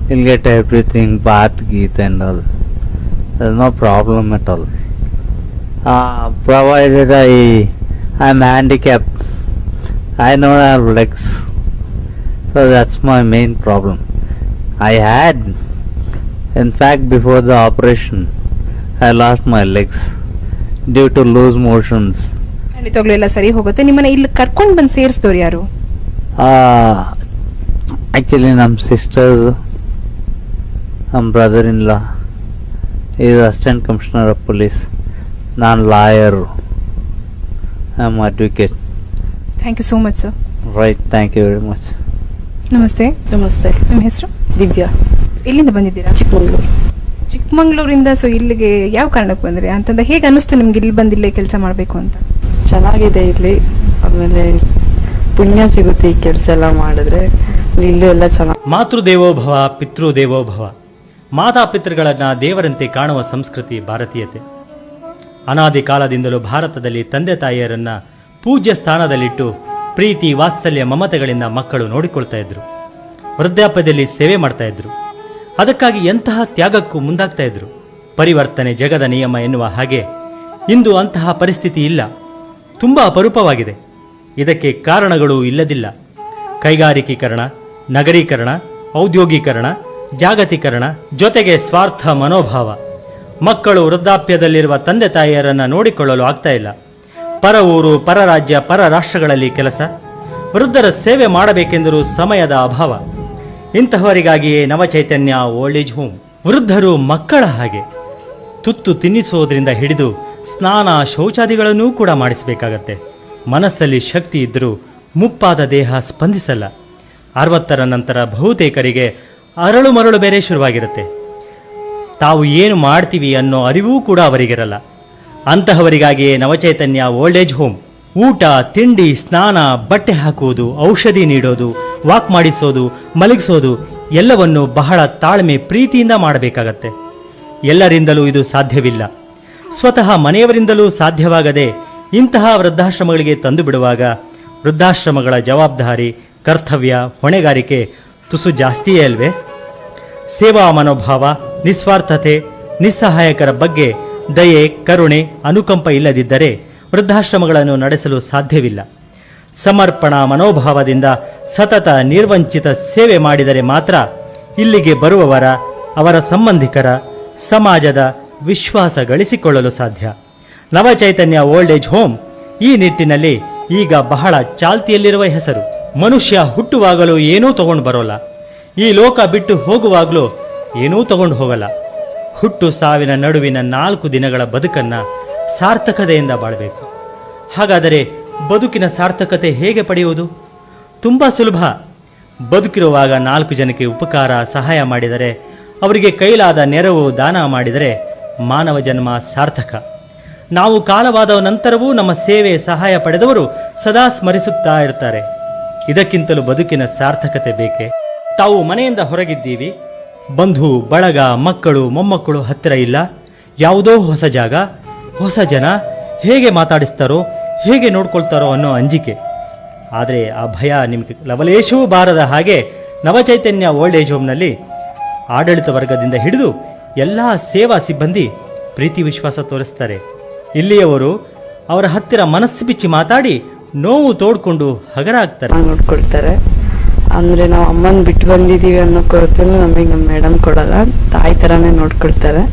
You'll get everything, bath, geet and all. There's no problem at all. Provided I'm handicapped. I don't have legs. So that's my main problem. I had, in fact, before the operation, I lost my legs due to loose motions. ಖಂಡಿತವಾಗ್ಲೂ ಎಲ್ಲ ಸರಿ ಹೋಗುತ್ತೆ. ನಿಮ್ಮನ್ನ ಇಲ್ಲಿ ಕರ್ಕೊಂಡು ಬಂದು ಸೇರಿಸಿದವ್ರು ಯಾರು? Actually, ನಮ್ಮ ಸಿಸ್ಟರ್, ನಮ್ಮ brother-in-law, is assistant commissioner of police. ನಾನು lawyer, I am advocate. Thank you so much sir. Right, thank you very much. ನಮಸ್ತೆ. ನಮಸ್ತೆ. ನಿಮ್ಮ ಹೆಸರು? ದಿವ್ಯಾ. ಎಲ್ಲಿಂದ ಬಂದಿದ್ದೀರಾ? ಚಿಕ್ಕಮಂಗ್ಳೂರು. ಚಿಕ್ಕಮಂಗ್ಳೂರಿಂದ. ಸೊ ಇಲ್ಲಿಗೆ ಯಾವ ಕಾರಣಕ್ಕೆ ಬಂದ್ರಿ ಅಂತಂದ್ರೆ ಹೇಗೆ ಅನಿಸ್ತು ನಿಮ್ಗೆ ಇಲ್ಲಿ ಬಂದು ಇಲ್ಲೇ ಕೆಲಸ ಮಾಡಬೇಕು ಅಂತ? ಚೆನ್ನಾಗಿದೆ ಇಲ್ಲಿ, ಆಮೇಲೆ ಪುಣ್ಯ ಸಿಗುತ್ತೆ ಈ ಕೆಲಸ ಎಲ್ಲ ಮಾಡಿದ್ರೆ. ಇಲ್ಲೂ ಎಲ್ಲ ಚೆನ್ನಾಗಿ. ಮಾತೃದೇವೋಭವ ಪಿತೃದೇವೋಭವ. ಮಾತಾಪಿತೃಗಳನ್ನ ದೇವರಂತೆ ಕಾಣುವ ಸಂಸ್ಕೃತಿ ಭಾರತೀಯತೆ. ಅನಾದಿ ಕಾಲದಿಂದಲೂ ಭಾರತದಲ್ಲಿ ತಂದೆ ತಾಯಿಯರನ್ನ ಪೂಜ್ಯ ಸ್ಥಾನದಲ್ಲಿಟ್ಟು ಪ್ರೀತಿ ವಾತ್ಸಲ್ಯ ಮಮತೆಗಳಿಂದ ಮಕ್ಕಳು ನೋಡಿಕೊಳ್ತಾ ಇದ್ರು. ವೃದ್ಧಾಪ್ಯದಲ್ಲಿ ಸೇವೆ ಮಾಡ್ತಾ ಇದ್ರು. ಅದಕ್ಕಾಗಿ ಎಂತಹ ತ್ಯಾಗಕ್ಕೂ ಮುಂದಾಗ್ತಾ ಇದ್ರು. ಪರಿವರ್ತನೆ ಜಗದ ನಿಯಮ ಎನ್ನುವ ಹಾಗೆ ಇಂದು ಅಂತಹ ಪರಿಸ್ಥಿತಿ ಇಲ್ಲ, ತುಂಬಾ ಅಪರೂಪವಾಗಿದೆ. ಇದಕ್ಕೆ ಕಾರಣಗಳು ಇಲ್ಲದಿಲ್ಲ. ಕೈಗಾರಿಕೀಕರಣ, ನಗರೀಕರಣ, ಔದ್ಯೋಗೀಕರಣ, ಜಾಗತೀಕರಣ, ಜೊತೆಗೆ ಸ್ವಾರ್ಥ ಮನೋಭಾವ. ಮಕ್ಕಳು ವೃದ್ಧಾಪ್ಯದಲ್ಲಿರುವ ತಂದೆ ತಾಯಿಯರನ್ನ ನೋಡಿಕೊಳ್ಳಲು ಆಗ್ತಾ ಇಲ್ಲ. ಪರ ಊರು, ಪರ ರಾಜ್ಯ, ಪರ ರಾಷ್ಟ್ರಗಳಲ್ಲಿ ಕೆಲಸ. ವೃದ್ಧರ ಸೇವೆ ಮಾಡಬೇಕೆಂದರೂ ಸಮಯದ ಅಭಾವ. ಇಂತಹವರಿಗಾಗಿಯೇ ನವಚೈತನ್ಯ ಓಲ್ಡ್ ಏಜ್ ಹೋಮ್. ವೃದ್ಧರು ಮಕ್ಕಳ ಹಾಗೆ. ತುತ್ತು ತಿನ್ನಿಸುವುದರಿಂದ ಹಿಡಿದು ಸ್ನಾನ ಶೌಚಾದಿಗಳನ್ನೂ ಕೂಡ ಮಾಡಿಸಬೇಕಾಗತ್ತೆ. ಮನಸ್ಸಲ್ಲಿ ಶಕ್ತಿ ಇದ್ದರೂ ಮುಪ್ಪಾದ ದೇಹ ಸ್ಪಂದಿಸಲ್ಲ. 60ರ ನಂತರ ಬಹುತೇಕರಿಗೆ ಅರಳು ಮರಳು ಬೇರೆ ಶುರುವಾಗಿರುತ್ತೆ. ತಾವು ಏನು ಮಾಡ್ತೀವಿ ಅನ್ನೋ ಅರಿವೂ ಕೂಡ ಅವರಿಗಿರಲ್ಲ. ಅಂತಹವರಿಗಾಗಿಯೇ ನವಚೈತನ್ಯ ಓಲ್ಡ್ ಏಜ್ ಹೋಮ್. ಊಟ, ತಿಂಡಿ, ಸ್ನಾನ, ಬಟ್ಟೆ ಹಾಕುವುದು, ಔಷಧಿ ನೀಡೋದು, ವಾಕ್ ಮಾಡಿಸೋದು, ಮಲಗಿಸೋದು ಎಲ್ಲವನ್ನು ಬಹಳ ತಾಳ್ಮೆ ಪ್ರೀತಿಯಿಂದ ಮಾಡಬೇಕಾಗತ್ತೆ. ಎಲ್ಲರಿಂದಲೂ ಇದು ಸಾಧ್ಯವಿಲ್ಲ. ಸ್ವತಃ ಮನೆಯವರಿಂದಲೂ ಸಾಧ್ಯವಾಗದೆ ಇಂತಹ ವೃದ್ಧಾಶ್ರಮಗಳಿಗೆ ತಂದು ಬಿಡುವಾಗ ವೃದ್ಧಾಶ್ರಮಗಳ ಜವಾಬ್ದಾರಿ, ಕರ್ತವ್ಯ, ಹೊಣೆಗಾರಿಕೆ ತುಸು ಜಾಸ್ತಿಯೇ ಅಲ್ವೇ? ಸೇವಾ ಮನೋಭಾವ, ನಿಸ್ವಾರ್ಥತೆ, ನಿಸ್ಸಹಾಯಕರ ಬಗ್ಗೆ ದಯೆ, ಕರುಣೆ, ಅನುಕಂಪ ಇಲ್ಲದಿದ್ದರೆ ವೃದ್ಧಾಶ್ರಮಗಳನ್ನು ನಡೆಸಲು ಸಾಧ್ಯವಿಲ್ಲ. ಸಮರ್ಪಣಾ ಮನೋಭಾವದಿಂದ ಸತತ ನಿರ್ವಂಚಿತ ಸೇವೆ ಮಾಡಿದರೆ ಮಾತ್ರ ಇಲ್ಲಿಗೆ ಬರುವವರ, ಅವರ ಸಂಬಂಧಿಕರ, ಸಮಾಜದ ವಿಶ್ವಾಸ ಗಳಿಸಿಕೊಳ್ಳಲು ಸಾಧ್ಯ. ನವಚೈತನ್ಯ ಓಲ್ಡ್ ಏಜ್ ಹೋಮ್ ಈ ನಿಟ್ಟಿನಲ್ಲಿ ಈಗ ಬಹಳ ಚಾಲ್ತಿಯಲ್ಲಿರುವ ಹೆಸರು. ಮನುಷ್ಯ ಹುಟ್ಟುವಾಗಲೂ ಏನೂ ತಗೊಂಡು ಬರೋಲ್ಲ. ಈ ಲೋಕ ಬಿಟ್ಟು ಹೋಗುವಾಗಲೂ ಏನೂ ತಗೊಂಡು ಹೋಗಲ್ಲ. ಹುಟ್ಟು ಸಾವಿನ ನಡುವಿನ 4 ದಿನಗಳ ಬದುಕನ್ನ ಸಾರ್ಥಕತೆಯಿಂದ ಬಾಳಬೇಕು. ಹಾಗಾದರೆ ಬದುಕಿನ ಸಾರ್ಥಕತೆ ಹೇಗೆ ಪಡೆಯುವುದು? ತುಂಬ ಸುಲಭ. ಬದುಕಿರುವಾಗ 4 ಜನಕ್ಕೆ ಉಪಕಾರ, ಸಹಾಯ ಮಾಡಿದರೆ, ಅವರಿಗೆ ಕೈಲಾದ ನೆರವು, ದಾನ ಮಾಡಿದರೆ ಮಾನವ ಜನ್ಮ ಸಾರ್ಥಕ. ನಾವು ಕಾಲವಾದ ನಂತರವೂ ನಮ್ಮ ಸೇವೆ, ಸಹಾಯ ಪಡೆದವರು ಸದಾ ಸ್ಮರಿಸುತ್ತಾ ಇರ್ತಾರೆ. ಇದಕ್ಕಿಂತಲೂ ಬದುಕಿನ ಸಾರ್ಥಕತೆ ಬೇಕೆ? ತಾವು ಮನೆಯಿಂದ ಹೊರಗಿದ್ದೀವಿ, ಬಂಧು ಬಳಗ, ಮಕ್ಕಳು ಮೊಮ್ಮಕ್ಕಳು ಹತ್ತಿರ ಇಲ್ಲ, ಯಾವುದೋ ಹೊಸ ಜಾಗ, ಹೊಸ ಜನ, ಹೇಗೆ ಮಾತಾಡಿಸ್ತಾರೋ, ಹೇಗೆ ನೋಡ್ಕೊಳ್ತಾರೋ ಅನ್ನೋ ಅಂಜಿಕೆ. ಆದರೆ ಆ ಭಯ ನಿಮಗೆ ಲವಲೇಶವೂ ಬಾರದ ಹಾಗೆ ನವಚೈತನ್ಯ ಓಲ್ಡ್ ಏಜ್ ಹೋಮ್ನಲ್ಲಿ ಆಡಳಿತ ವರ್ಗದಿಂದ ಹಿಡಿದು ಎಲ್ಲ ಸೇವಾ ಸಿಬ್ಬಂದಿ ಪ್ರೀತಿ ವಿಶ್ವಾಸ ತೋರಿಸ್ತಾರೆ. ಇಲ್ಲಿಯವರು ಅವರ ಹತ್ತಿರ ಮನಸ್ಸು ಬಿಚ್ಚಿ ಮಾತಾಡಿ ನೋವು ತೋಡ್ಕೊಂಡು ಹಗರ ಆಗ್ತಾರೆ, ನೋಡ್ಕೊಳ್ತಾರೆ. ಅಂದ್ರೆ ನಾವು ಅಮ್ಮನ ಬಿಟ್ಟು ಬಂದಿದೀವಿ ಅನ್ನೋ ಕೊರತೆನೂ ನಮಗೆ ನಮ್ಮ ಮೇಡಮ್ ಕೊಡಲ್ಲ, ತಾಯಿ ತರಾನೇ ನೋಡ್ಕೊಳ್ತಾರೆ.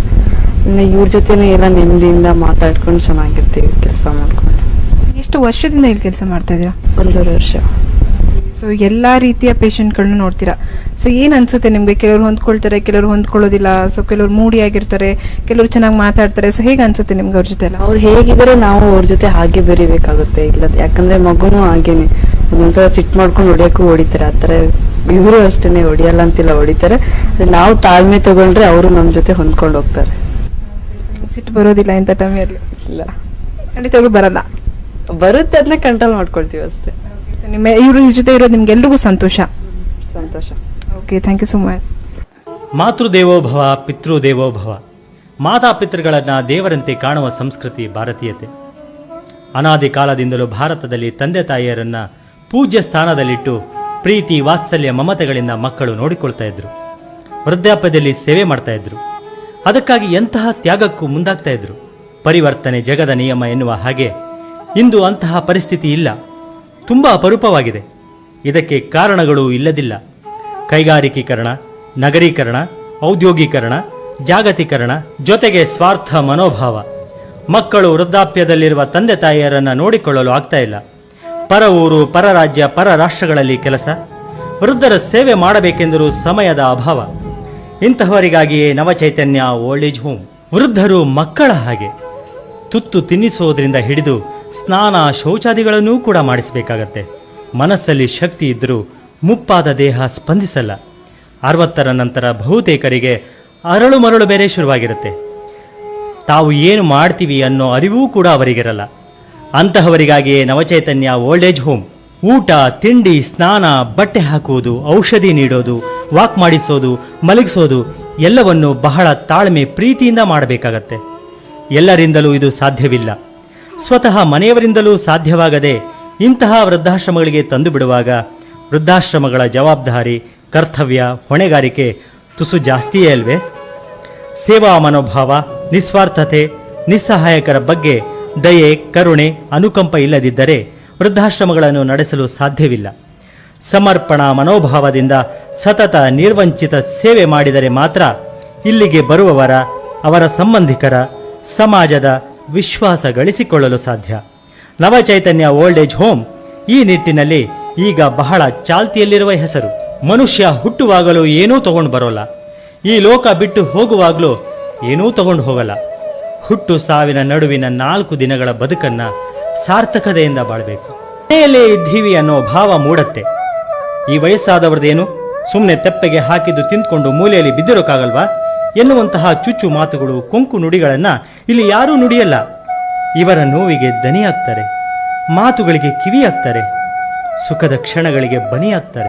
ಇನ್ನು ಇವ್ರ ಜೊತೆನೂ ಎಲ್ಲ ನೆಮ್ಮದಿಯಿಂದ ಮಾತಾಡ್ಕೊಂಡು ಚೆನ್ನಾಗಿರ್ತೀವಿ ಕೆಲಸ ಮಾಡ್ಕೊಂಡು. ಎಷ್ಟು ವರ್ಷದಿಂದ ಇಲ್ಲಿ ಕೆಲಸ ಮಾಡ್ತಾ ಇದ್ದೀರಾ? 1.5 ವರ್ಷ. ಸೊ ಎಲ್ಲಾ ರೀತಿಯ ಪೇಷಂಟ್ಗಳನ್ನ ನೋಡ್ತೀರಾ. ಸೊ ಏನ್ ಅನ್ಸುತ್ತೆ ನಿಮ್ಗೆ? ಕೆಲವರು ಹೊಂದ್ಕೊಳ್ತಾರೆ, ಕೆಲವರು ಹೊಂದ್ಕೊಳ್ಳೋದಿಲ್ಲ. ಸೊ ಕೆಲವರು ಮೂಡಿ ಆಗಿರ್ತಾರೆ, ಕೆಲವರು ಚೆನ್ನಾಗಿ ಮಾತಾಡ್ತಾರೆ. ಸೊ ಹೇಗೆ ಅನ್ಸುತ್ತೆ ನಿಮ್ಗೆ ಅವ್ರ ಜೊತೆ ಎಲ್ಲ? ಅವ್ರು ಹೇಗಿದ್ರೆ ನಾವು ಅವ್ರ ಜೊತೆ ಹಾಗೆ ಬೆರಿಬೇಕಾಗುತ್ತೆ. ಇಲ್ಲ ಯಾಕಂದ್ರೆ ಮಗುನು ಹಾಗೇನೆ ಒಂದ್ಸಲ ಸಿಟ್ಟು ಮಾಡ್ಕೊಂಡು ಹೊಡಿಯಕ್ಕೂ ಹೊಡಿತಾರೆ. ಆತರ ಇವರು ಅಷ್ಟೇನೆ, ಹೊಡಿಯಲ್ಲ ಅಂತಿಲ್ಲ, ಹೊಡಿತಾರೆ. ನಾವು ತಾಳ್ಮೆ ತಗೊಂಡ್ರೆ ಅವರು ನಮ್ಮ ಜೊತೆ ಹೊಂದ್ಕೊಂಡು ಹೋಗ್ತಾರೆ. ಸಿಟ್ಟು ಬರೋದಿಲ್ಲ ಇಂಥ ಟೈಮಲ್ಲಿ? ಇಲ್ಲ, ಖಂಡಿತವಾಗ್ಲೂ ಬರಲ್ಲ. ಬರುತ್ತೆ, ಅದನ್ನ ಕಂಟ್ರೋಲ್ ಮಾಡ್ಕೊಳ್ತೀವಿ ಅಷ್ಟೇ. ಸೊ ನಿಮ್ಮ ಇವ್ರ ಜೊತೆ ಇರೋದು ನಿಮ್ಗೆ ಎಲ್ರಿಗೂ ಸಂತೋಷ? ಸಂತೋಷ. Okay, thank you so much. ಮಾತೃದೇವೋಭವ ಪಿತೃದೇವೋಭವ. ಮಾತಾಪಿತೃಗಳನ್ನು ದೇವರಂತೆ ಕಾಣುವ ಸಂಸ್ಕೃತಿ ಭಾರತೀಯತೆ. ಅನಾದಿ ಕಾಲದಿಂದಲೂ ಭಾರತದಲ್ಲಿ ತಂದೆ ತಾಯಿಯರನ್ನ ಪೂಜ್ಯ ಸ್ಥಾನದಲ್ಲಿಟ್ಟು ಪ್ರೀತಿ ವಾತ್ಸಲ್ಯ ಮಮತೆಗಳಿಂದ ಮಕ್ಕಳು ನೋಡಿಕೊಳ್ತಾ ಇದ್ರು. ವೃದ್ಧಾಪ್ಯದಲ್ಲಿ ಸೇವೆ ಮಾಡ್ತಾ ಇದ್ರು. ಅದಕ್ಕಾಗಿ ಎಂತಹ ತ್ಯಾಗಕ್ಕೂ ಮುಂದಾಗ್ತಾ ಇದ್ರು. ಪರಿವರ್ತನೆ ಜಗದ ನಿಯಮ ಎನ್ನುವ ಹಾಗೆ ಇಂದು ಅಂತಹ ಪರಿಸ್ಥಿತಿ ಇಲ್ಲ, ತುಂಬಾ ಅಪರೂಪವಾಗಿದೆ. ಇದಕ್ಕೆ ಕಾರಣಗಳು ಇಲ್ಲದಿಲ್ಲ. ಕೈಗಾರಿಕೀಕರಣ, ನಗರೀಕರಣ, ಔದ್ಯೋಗೀಕರಣ, ಜಾಗತೀಕರಣ, ಜೊತೆಗೆ ಸ್ವಾರ್ಥ ಮನೋಭಾವ. ಮಕ್ಕಳು ವೃದ್ಧಾಪ್ಯದಲ್ಲಿರುವ ತಂದೆ ತಾಯಿಯರನ್ನು ನೋಡಿಕೊಳ್ಳಲು ಆಗ್ತಾ ಇಲ್ಲ. ಪರ ಊರು, ಪರ ರಾಜ್ಯ, ಪರ ರಾಷ್ಟ್ರಗಳಲ್ಲಿ ಕೆಲಸ. ವೃದ್ಧರ ಸೇವೆ ಮಾಡಬೇಕೆಂದರೂ ಸಮಯದ ಅಭಾವ. ಇಂತಹವರಿಗಾಗಿಯೇ ನವಚೈತನ್ಯ ಓಲ್ಡ್ ಏಜ್ ಹೋಮ್. ವೃದ್ಧರು ಮಕ್ಕಳ ಹಾಗೆ. ತುತ್ತು ತಿನ್ನಿಸುವುದರಿಂದ ಹಿಡಿದು ಸ್ನಾನ ಶೌಚಾದಿಗಳನ್ನೂ ಕೂಡ ಮಾಡಿಸಬೇಕಾಗತ್ತೆ. ಮನಸ್ಸಲ್ಲಿ ಶಕ್ತಿ ಇದ್ದರೂ ಮುಪ್ಪಾದ ದೇಹ ಸ್ಪಂದಿಸಲ್ಲ. 60ರ ನಂತರ ಬಹುತೇಕರಿಗೆ ಅರಳು ಮರಳು ಬೇರೆ ಶುರುವಾಗಿರುತ್ತೆ. ತಾವು ಏನು ಮಾಡ್ತೀವಿ ಅನ್ನೋ ಅರಿವೂ ಕೂಡ ಅವರಿಗಿರಲ್ಲ. ಅಂತಹವರಿಗಾಗಿಯೇ ನವಚೈತನ್ಯ ಓಲ್ಡ್ ಏಜ್ ಹೋಮ್. ಊಟ, ತಿಂಡಿ, ಸ್ನಾನ, ಬಟ್ಟೆ ಹಾಕುವುದು, ಔಷಧಿ ನೀಡೋದು, ವಾಕ್ ಮಾಡಿಸೋದು, ಮಲಗಿಸೋದು ಎಲ್ಲವನ್ನು ಬಹಳ ತಾಳ್ಮೆ ಪ್ರೀತಿಯಿಂದ ಮಾಡಬೇಕಾಗತ್ತೆ. ಎಲ್ಲರಿಂದಲೂ ಇದು ಸಾಧ್ಯವಿಲ್ಲ. ಸ್ವತಃ ಮನೆಯವರಿಂದಲೂ ಸಾಧ್ಯವಾಗದೆ ಇಂತಹ ವೃದ್ಧಾಶ್ರಮಗಳಿಗೆ ತಂದು ಬಿಡುವಾಗ ವೃದ್ಧಾಶ್ರಮಗಳ ಜವಾಬ್ದಾರಿ, ಕರ್ತವ್ಯ, ಹೊಣೆಗಾರಿಕೆ ತುಸು ಜಾಸ್ತಿಯೇ ಅಲ್ವೇ? ಸೇವಾ ಮನೋಭಾವ, ನಿಸ್ವಾರ್ಥತೆ, ನಿಸ್ಸಹಾಯಕರ ಬಗ್ಗೆ ದಯೆ, ಕರುಣೆ, ಅನುಕಂಪ ಇಲ್ಲದಿದ್ದರೆ ವೃದ್ಧಾಶ್ರಮಗಳನ್ನು ನಡೆಸಲು ಸಾಧ್ಯವಿಲ್ಲ. ಸಮರ್ಪಣಾ ಮನೋಭಾವದಿಂದ ಸತತ ನಿರ್ವಂಚಿತ ಸೇವೆ ಮಾಡಿದರೆ ಮಾತ್ರ ಇಲ್ಲಿಗೆ ಬರುವವರ, ಅವರ ಸಂಬಂಧಿಕರ, ಸಮಾಜದ ವಿಶ್ವಾಸ ಗಳಿಸಿಕೊಳ್ಳಲು ಸಾಧ್ಯ. ನವಚೈತನ್ಯ ಓಲ್ಡ್ ಏಜ್ ಹೋಮ್ ಈ ನಿಟ್ಟಿನಲ್ಲಿ ಈಗ ಬಹಳ ಚಾಲ್ತಿಯಲ್ಲಿರುವ ಹೆಸರು. ಮನುಷ್ಯ ಹುಟ್ಟುವಾಗಲೂ ಏನೂ ತಗೊಂಡು ಬರೋಲ್ಲ. ಈ ಲೋಕ ಬಿಟ್ಟು ಹೋಗುವಾಗಲೂ ಏನೂ ತಗೊಂಡು ಹೋಗಲ್ಲ. ಹುಟ್ಟು ಸಾವಿನ ನಡುವಿನ 4 ದಿನಗಳ ಬದುಕನ್ನ ಸಾರ್ಥಕತೆಯಿಂದ ಬಾಳಬೇಕು. ಮನೆಯಲ್ಲೇ ಇದ್ದೀವಿ ಅನ್ನೋ ಭಾವ ಮೂಡತ್ತೆ. ಈ ವಯಸ್ಸಾದವರದೇನು, ಸುಮ್ಮನೆ ತೆಪ್ಪೆಗೆ ಹಾಕಿದ್ದು ತಿಂದ್ಕೊಂಡು ಮೂಲೆಯಲ್ಲಿ ಬಿದ್ದಿರೋಕ್ಕಾಗಲ್ವಾ ಎನ್ನುವಂತಹ ಚುಚ್ಚು ಮಾತುಗಳು, ಕೊಂಕು ನುಡಿಗಳನ್ನ ಇಲ್ಲಿ ಯಾರೂ ನುಡಿಯಲ್ಲ. ಇವರ ನೋವಿಗೆ ದನಿಯಾಗ್ತಾರೆ, ಮಾತುಗಳಿಗೆ ಕಿವಿಯಾಗ್ತಾರೆ, ಸುಖದ ಕ್ಷಣಗಳಿಗೆ ಬನಿಯಾಗ್ತಾರೆ.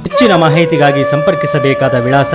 ಹೆಚ್ಚಿನ ಮಾಹಿತಿಗಾಗಿ ಸಂಪರ್ಕಿಸಬೇಕಾದ ವಿಳಾಸ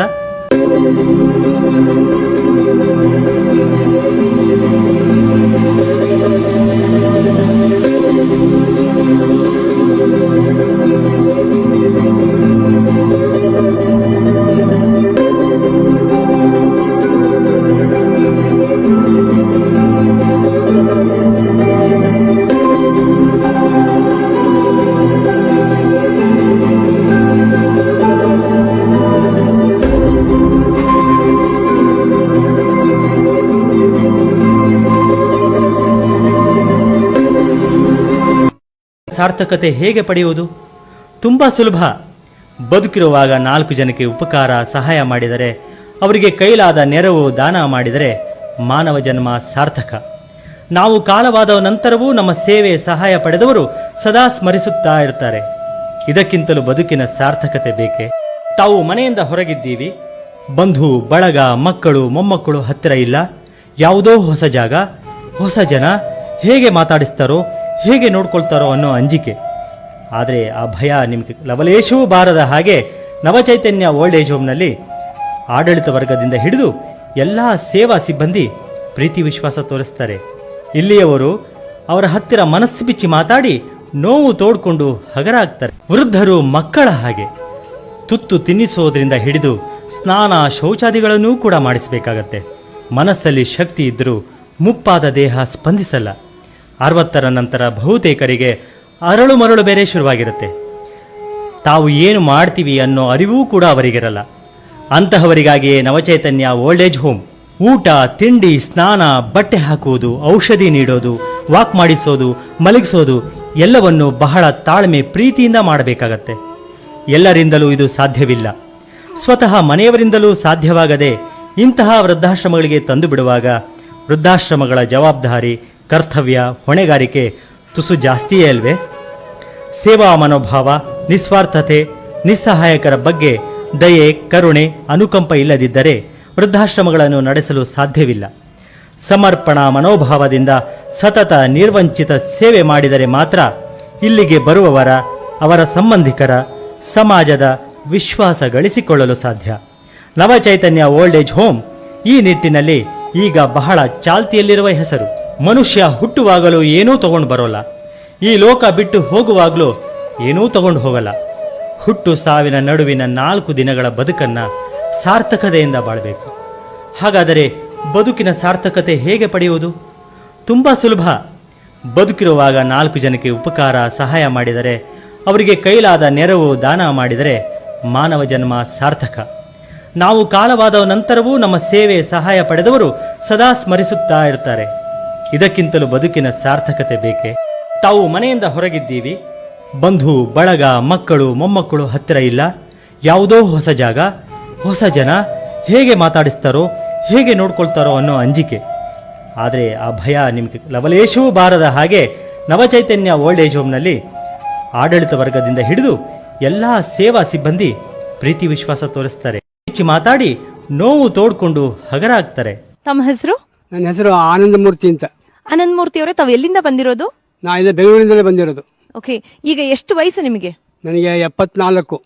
ಸಾರ್ಥಕತೆ ಹೇಗೆ ಪಡೆಯುವುದು? ತುಂಬಾ ಸುಲಭ. ಬದುಕಿರುವಾಗ 4 ಜನಕ್ಕೆ ಉಪಕಾರ, ಸಹಾಯ ಮಾಡಿದರೆ, ಅವರಿಗೆ ಕೈಲಾದ ನೆರವು, ದಾನ ಮಾಡಿದರೆ ಮಾನವ ಜನ್ಮ ಸಾರ್ಥಕ. ನಾವು ಕಾಲವಾದ ನಂತರವೂ ನಮ್ಮ ಸೇವೆ, ಸಹಾಯ ಪಡೆದವರು ಸದಾ ಸ್ಮರಿಸುತ್ತಾ ಇರ್ತಾರೆ. ಇದಕ್ಕಿಂತಲೂ ಬದುಕಿನ ಸಾರ್ಥಕತೆ ಬೇಕೆ? ತಾವು ಮನೆಯಿಂದ ಹೊರಗಿದ್ದೀವಿ, ಬಂಧು ಬಳಗ, ಮಕ್ಕಳು ಮೊಮ್ಮಕ್ಕಳು ಹತ್ತಿರ ಇಲ್ಲ, ಯಾವುದೋ ಹೊಸ ಜಾಗ, ಹೊಸ ಜನ, ಹೇಗೆ ಮಾತಾಡಿಸ್ತಾರೋ, ಹೇಗೆ ನೋಡ್ಕೊಳ್ತಾರೋ ಅನ್ನೋ ಅಂಜಿಕೆ. ಆದರೆ ಆ ಭಯ ನಿಮಗೆ ಲವಲೇಶವೂ ಬಾರದ ಹಾಗೆ ನವಚೈತನ್ಯ ಓಲ್ಡ್ ಏಜ್ ಹೋಮ್ನಲ್ಲಿ ಆಡಳಿತ ವರ್ಗದಿಂದ ಹಿಡಿದು ಎಲ್ಲ ಸೇವಾ ಸಿಬ್ಬಂದಿ ಪ್ರೀತಿ ವಿಶ್ವಾಸ ತೋರಿಸ್ತಾರೆ. ಇಲ್ಲಿಯವರು ಅವರ ಹತ್ತಿರ ಮನಸ್ಸು ಬಿಚ್ಚಿ ಮಾತಾಡಿ ನೋವು ತೋಡ್ಕೊಂಡು ಹಗರ ಆಗ್ತಾರೆ. ವೃದ್ಧರು ಮಕ್ಕಳ ಹಾಗೆ. ತುತ್ತು ತಿನ್ನಿಸೋದ್ರಿಂದ ಹಿಡಿದು ಸ್ನಾನ ಶೌಚಾದಿಗಳನ್ನೂ ಕೂಡ ಮಾಡಿಸಬೇಕಾಗತ್ತೆ. ಮನಸ್ಸಲ್ಲಿ ಶಕ್ತಿ ಇದ್ದರೂ ಮುಪ್ಪಾದ ದೇಹ ಸ್ಪಂದಿಸಲ್ಲ. 60ರ ನಂತರ ಬಹುತೇಕರಿಗೆ ಅರಳು ಮರಳು ಬೇರೆ ಶುರುವಾಗಿರುತ್ತೆ. ತಾವು ಏನು ಮಾಡ್ತೀವಿ ಅನ್ನೋ ಅರಿವೂ ಕೂಡ ಅವರಿಗಿರಲ್ಲ. ಅಂತಹವರಿಗಾಗಿಯೇ ನವಚೈತನ್ಯ ಓಲ್ಡ್ ಏಜ್ ಹೋಮ್. ಊಟ, ತಿಂಡಿ, ಸ್ನಾನ, ಬಟ್ಟೆ ಹಾಕುವುದು, ಔಷಧಿ ನೀಡೋದು, ವಾಕ್ ಮಾಡಿಸೋದು, ಮಲಗಿಸೋದು ಎಲ್ಲವನ್ನು ಬಹಳ ತಾಳ್ಮೆ ಪ್ರೀತಿಯಿಂದ ಮಾಡಬೇಕಾಗತ್ತೆ. ಎಲ್ಲರಿಂದಲೂ ಇದು ಸಾಧ್ಯವಿಲ್ಲ. ಸ್ವತಃ ಮನೆಯವರಿಂದಲೂ ಸಾಧ್ಯವಾಗದೆ ಇಂತಹ ವೃದ್ಧಾಶ್ರಮಗಳಿಗೆ ತಂದು ಬಿಡುವಾಗ ವೃದ್ಧಾಶ್ರಮಗಳ ಜವಾಬ್ದಾರಿ, ಕರ್ತವ್ಯ, ಹೊಣೆಗಾರಿಕೆ ತುಸು ಜಾಸ್ತಿಯೇ ಅಲ್ವೇ? ಸೇವಾ ಮನೋಭಾವ, ನಿಸ್ವಾರ್ಥತೆ, ನಿಸ್ಸಹಾಯಕರ ಬಗ್ಗೆ ದಯೆ, ಕರುಣೆ, ಅನುಕಂಪ ಇಲ್ಲದಿದ್ದರೆ ವೃದ್ಧಾಶ್ರಮಗಳನ್ನು ನಡೆಸಲು ಸಾಧ್ಯವಿಲ್ಲ. ಸಮರ್ಪಣಾ ಮನೋಭಾವದಿಂದ ಸತತ ನಿರ್ವಂಚಿತ ಸೇವೆ ಮಾಡಿದರೆ ಮಾತ್ರ ಇಲ್ಲಿಗೆ ಬರುವವರ, ಅವರ ಸಂಬಂಧಿಕರ, ಸಮಾಜದ ವಿಶ್ವಾಸ ಗಳಿಸಿಕೊಳ್ಳಲು ಸಾಧ್ಯ. ನವಚೈತನ್ಯ ಓಲ್ಡ್ ಏಜ್ ಹೋಮ್ ಈ ನಿಟ್ಟಿನಲ್ಲಿ ಈಗ ಬಹಳ ಚಾಲ್ತಿಯಲ್ಲಿರುವ ಹೆಸರು. ಮನುಷ್ಯ ಹುಟ್ಟುವಾಗಲೂ ಏನೂ ತಗೊಂಡು ಬರೋಲ್ಲ, ಈ ಲೋಕ ಬಿಟ್ಟು ಹೋಗುವಾಗಲೂ ಏನೂ ತಗೊಂಡು ಹೋಗಲ್ಲ. ಹುಟ್ಟು ಸಾವಿನ ನಡುವಿನ 4 ದಿನಗಳ ಬದುಕನ್ನ ಸಾರ್ಥಕತೆಯಿಂದ ಬಾಳಬೇಕು. ಹಾಗಾದರೆ ಬದುಕಿನ ಸಾರ್ಥಕತೆ ಹೇಗೆ ಪಡೆಯುವುದು? ತುಂಬ ಸುಲಭ. ಬದುಕಿರುವಾಗ 4 ಜನಕ್ಕೆ ಉಪಕಾರ ಸಹಾಯ ಮಾಡಿದರೆ, ಅವರಿಗೆ ಕೈಲಾದ ನೆರವು ದಾನ ಮಾಡಿದರೆ ಮಾನವ ಜನ್ಮ ಸಾರ್ಥಕ. ನಾವು ಕಾಲವಾದ ನಂತರವೂ ನಮ್ಮ ಸೇವೆ ಸಹಾಯ ಪಡೆದವರು ಸದಾ ಸ್ಮರಿಸುತ್ತಾ ಇರ್ತಾರೆ. ಇದಕ್ಕಿಂತಲೂ ಬದುಕಿನ ಸಾರ್ಥಕತೆ ಬೇಕೆ? ತಾವು ಮನೆಯಿಂದ ಹೊರಗಿದ್ದೀವಿ, ಬಂಧು ಬಳಗ, ಮಕ್ಕಳು ಮೊಮ್ಮಕ್ಕಳು ಹತ್ತಿರ ಇಲ್ಲ, ಯಾವುದೋ ಹೊಸ ಜಾಗ, ಹೊಸ ಜನ, ಹೇಗೆ ಮಾತಾಡಿಸ್ತಾರೋ, ಹೇಗೆ ನೋಡ್ಕೊಳ್ತಾರೋ ಅನ್ನೋ ಅಂಜಿಕೆ. ಆದರೆ ಆ ಭಯ ನಿಮಗೆ ಲವಲೇಶವೂ ಬಾರದ ಹಾಗೆ ನವಚೈತನ್ಯ ಓಲ್ಡ್ ಏಜ್ ಹೋಮ್ನಲ್ಲಿ ಆಡಳಿತ ವರ್ಗದಿಂದ ಹಿಡಿದು ಎಲ್ಲ ಸೇವಾ ಸಿಬ್ಬಂದಿ ಪ್ರೀತಿ ವಿಶ್ವಾಸ ತೋರಿಸ್ತಾರೆ. ಹೆಚ್ಚು ಮಾತಾಡಿ ನೋವು ತೋಡ್ಕೊಂಡು ಹಗರ ಆಗ್ತಾರೆ. ತಮ್ಮ ಹೆಸರು? ನನ್ನ ಹೆಸರು ಆನಂದಮೂರ್ತಿ ಅಂತ. ಆನಂದಮೂರ್ತಿ ಅವರೇ, ತಾವು ಎಲ್ಲಿಂದ ಬಂದಿರೋದು? ನಾ ಇಲ್ಲಿ ಬೆಂಗಳೂರಿಂದಲೇ ಬಂದಿರೋದು. ಓಕೆ, ಈಗ ಎಷ್ಟು ವಯಸ್ಸು ನಿಮಗೆ? ನನಗೆ 74.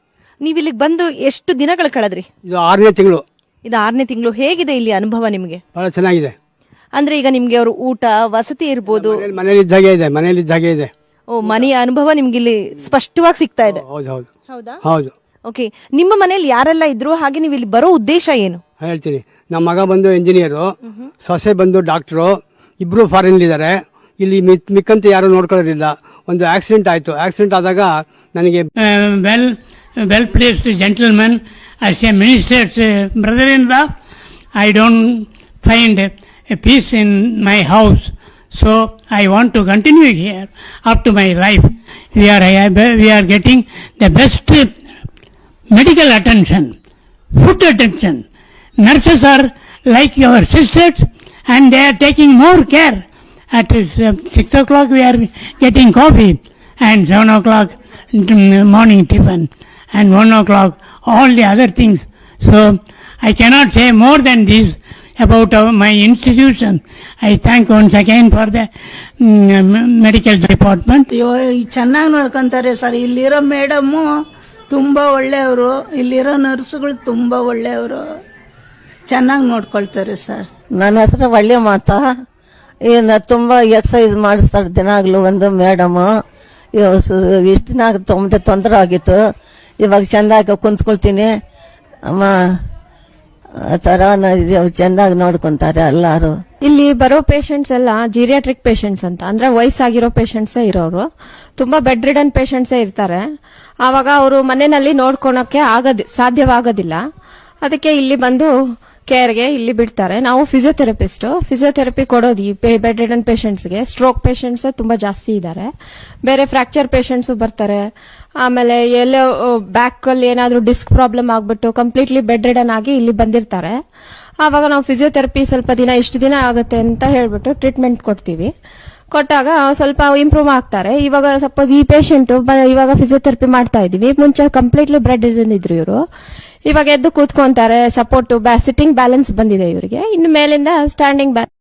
ನೀವು ಇಲ್ಲಿಗೆ ಬಂದು ಎಷ್ಟು ದಿನಗಳು ಕಳೆದ್ರಿ? ಇದು 6ನೇ ತಿಂಗಳು. ಇದು 6ನೇ ತಿಂಗಳು. ಹೇಗಿದೆ ಇಲ್ಲಿ ಅನುಭವ ನಿಮಗೆ? ಬಹಳ ಚೆನ್ನಾಗಿದೆ. ಅಂದ್ರೆ ಈಗ ನಿಮ್ಗೆ ಅವರು ಊಟ ವಸತಿ ಇರ್ಬೋದು, ಮನೇಲಿ ಇದ್ದಾಗೆ ಇದೆ. ಓ, ಮನೆಯ ಅನುಭವ ನಿಮ್ಗೆ ಇಲ್ಲಿ ಸ್ಪಷ್ಟವಾಗಿ ಸಿಗ್ತಾ ಇದೆ. ಹೌದಾ? ಹೌದು. ಓಕೆ, ನಿಮ್ಮ ಮನೇಲಿ ಯಾರೆಲ್ಲ ಇದ್ರು, ಹಾಗೆ ನೀವು ಇಲ್ಲಿ ಬರೋ ಉದ್ದೇಶ ಏನು? ಹೇಳ್ತೀನಿ. ನಮ್ಮ ಮಗ ಬಂದು ಇಂಜಿನಿಯರು, ಸೊಸೆ ಬಂದು ಡಾಕ್ಟ್ರು, ಇಬ್ರು ಫಾರಿನ್ ಇದ್ದಾರೆ. ಇಲ್ಲಿ ಮಿಕ್ಕಂತ ಯಾರು ನೋಡ್ಕೊಳ್ಳೋದಿಲ್ಲ. ಒಂದು ಆಕ್ಸಿಡೆಂಟ್ ಆಯ್ತು. ಆಕ್ಸಿಡೆಂಟ್ ಆದಾಗ ನನಗೆ well placed gentleman, as a minister's brother-in-law, I don't find a peace in my house, so I want to continue here up to my life. We are getting the best medical attention, food attention. Nurses are like our sisters, and they are taking more care. At 6 o'clock we are getting coffee, and 7 o'clock morning tiffin, and 1 o'clock all the other things. So I cannot say more than this about my institution. I thank once again for the medical department. ಅಯ್ಯೋ, ಚೆನ್ನಾಗಿ ನೋಡ್ಕೊಂತಾರೆ ಸರ್. ಇಲ್ಲಿರೋ ಮೇಡಮ್ಮು ತುಂಬ ಒಳ್ಳೆಯವರು, ಇಲ್ಲಿರೋ ನರ್ಸುಗಳು ತುಂಬ ಒಳ್ಳೆಯವರು, ಚೆನ್ನಾಗಿ ನೋಡ್ಕೊಳ್ತಾರೆ ಸರ್. ನನ್ನ ಹೆಸರು ಒಳ್ಳೆ ಮಾತಾ. ಇನ್ನು ತುಂಬ ಎಕ್ಸಸೈಸ್ ಮಾಡಿಸ್ತಾರೆ ದಿನಾಗ್ಲೂ ಒಂದು ಮೇಡಮು. ಇಷ್ಟು ದಿನ ತುಂಬ ತೊಂದರೆ ಆಗಿತ್ತು. ಇವಾಗ ಚೆಂದಾಗಿ ಕುಂತ್ಕೊಳ್ತೀನಿ ಅಮ್ಮ, ಆ ಥರ ಚೆಂದಾಗಿ ನೋಡ್ಕೊಂತಾರೆ ಎಲ್ಲಾರು. ಇಲ್ಲಿ ಬರೋ ಪೇಷಂಟ್ಸ್ ಎಲ್ಲ ಜೀರಿಯಾಟ್ರಿಕ್ ಪೇಷಂಟ್ಸ್ ಅಂತ, ಅಂದ್ರೆ ವಯಸ್ಸಾಗಿರೋ ಪೇಷಂಟ್ಸೇ ಇರೋರು. ತುಂಬಾ ಬೆಡ್ ರಿಡನ್ ಪೇಷಂಟ್ಸೇ ಇರ್ತಾರೆ. ಆವಾಗ ಅವರು ಮನೆಯಲ್ಲಿ ನೋಡ್ಕೊಳಕ್ಕೆ ಸಾಧ್ಯವಾಗೋದಿಲ್ಲ. ಅದಕ್ಕೆ ಇಲ್ಲಿ ಬಂದು ಕೇರ್ಗೆ ಇಲ್ಲಿ ಬಿಡ್ತಾರೆ. ನಾವು ಫಿಸಿಯೋಥೆರಪಿ ಕೊಡೋದು ಈ ಬೆಡ್ ರಿಡನ್ ಪೇಷಂಟ್ಸ್ಗೆ. ಸ್ಟ್ರೋಕ್ ಪೇಷಂಟ್ಸ್ ತುಂಬಾ ಜಾಸ್ತಿ ಇದ್ದಾರೆ. ಬೇರೆ ಫ್ರಾಕ್ಚರ್ ಪೇಷಂಟ್ಸ್ ಬರ್ತಾರೆ. ಆಮೇಲೆ ಎಲ್ಲೋ ಬ್ಯಾಕ್ ಅಲ್ಲಿ ಏನಾದ್ರೂ ಡಿಸ್ಕ್ ಪ್ರಾಬ್ಲಮ್ ಆಗ್ಬಿಟ್ಟು ಕಂಪ್ಲೀಟ್ಲಿ ಬೆಡ್ ರಿಡನ್ ಆಗಿ ಇಲ್ಲಿ ಬಂದಿರ್ತಾರೆ. ಆವಾಗ ನಾವು ಫಿಸಿಯೋಥೆರಪಿ ಸ್ವಲ್ಪ ದಿನ ಇಷ್ಟು ದಿನ ಆಗುತ್ತೆ ಅಂತ ಹೇಳ್ಬಿಟ್ಟು ಟ್ರೀಟ್ಮೆಂಟ್ ಕೊಡ್ತೀವಿ. ಕೊಟ್ಟಾಗ ಸ್ವಲ್ಪ ಇಂಪ್ರೂವ್ ಆಗ್ತಾರೆ. ಇವಾಗ ಸಪೋಸ್ ಈ ಪೇಷಂಟ್ ಇವಾಗ ಫಿಸಿಯೋಥೆರಪಿ ಮಾಡ್ತಾ ಇದೀವಿ. ಮುಂಚೆ ಕಂಪ್ಲೀಟ್ಲಿ ಬೆಡ್ ರಿಡನ್ ಇದ್ರು ಇವರು. ಇವಾಗ ಎದ್ದು ಕೂತ್ಕೊಂತಾರೆ. ಸಪೋರ್ಟ್ ಸಿಟ್ಟಿಂಗ್ ಬ್ಯಾಲೆನ್ಸ್ ಬಂದಿದೆ ಇವರಿಗೆ. ಇನ್ನು ಮೇಲಿಂದ ಸ್ಟ್ಯಾಂಡಿಂಗ್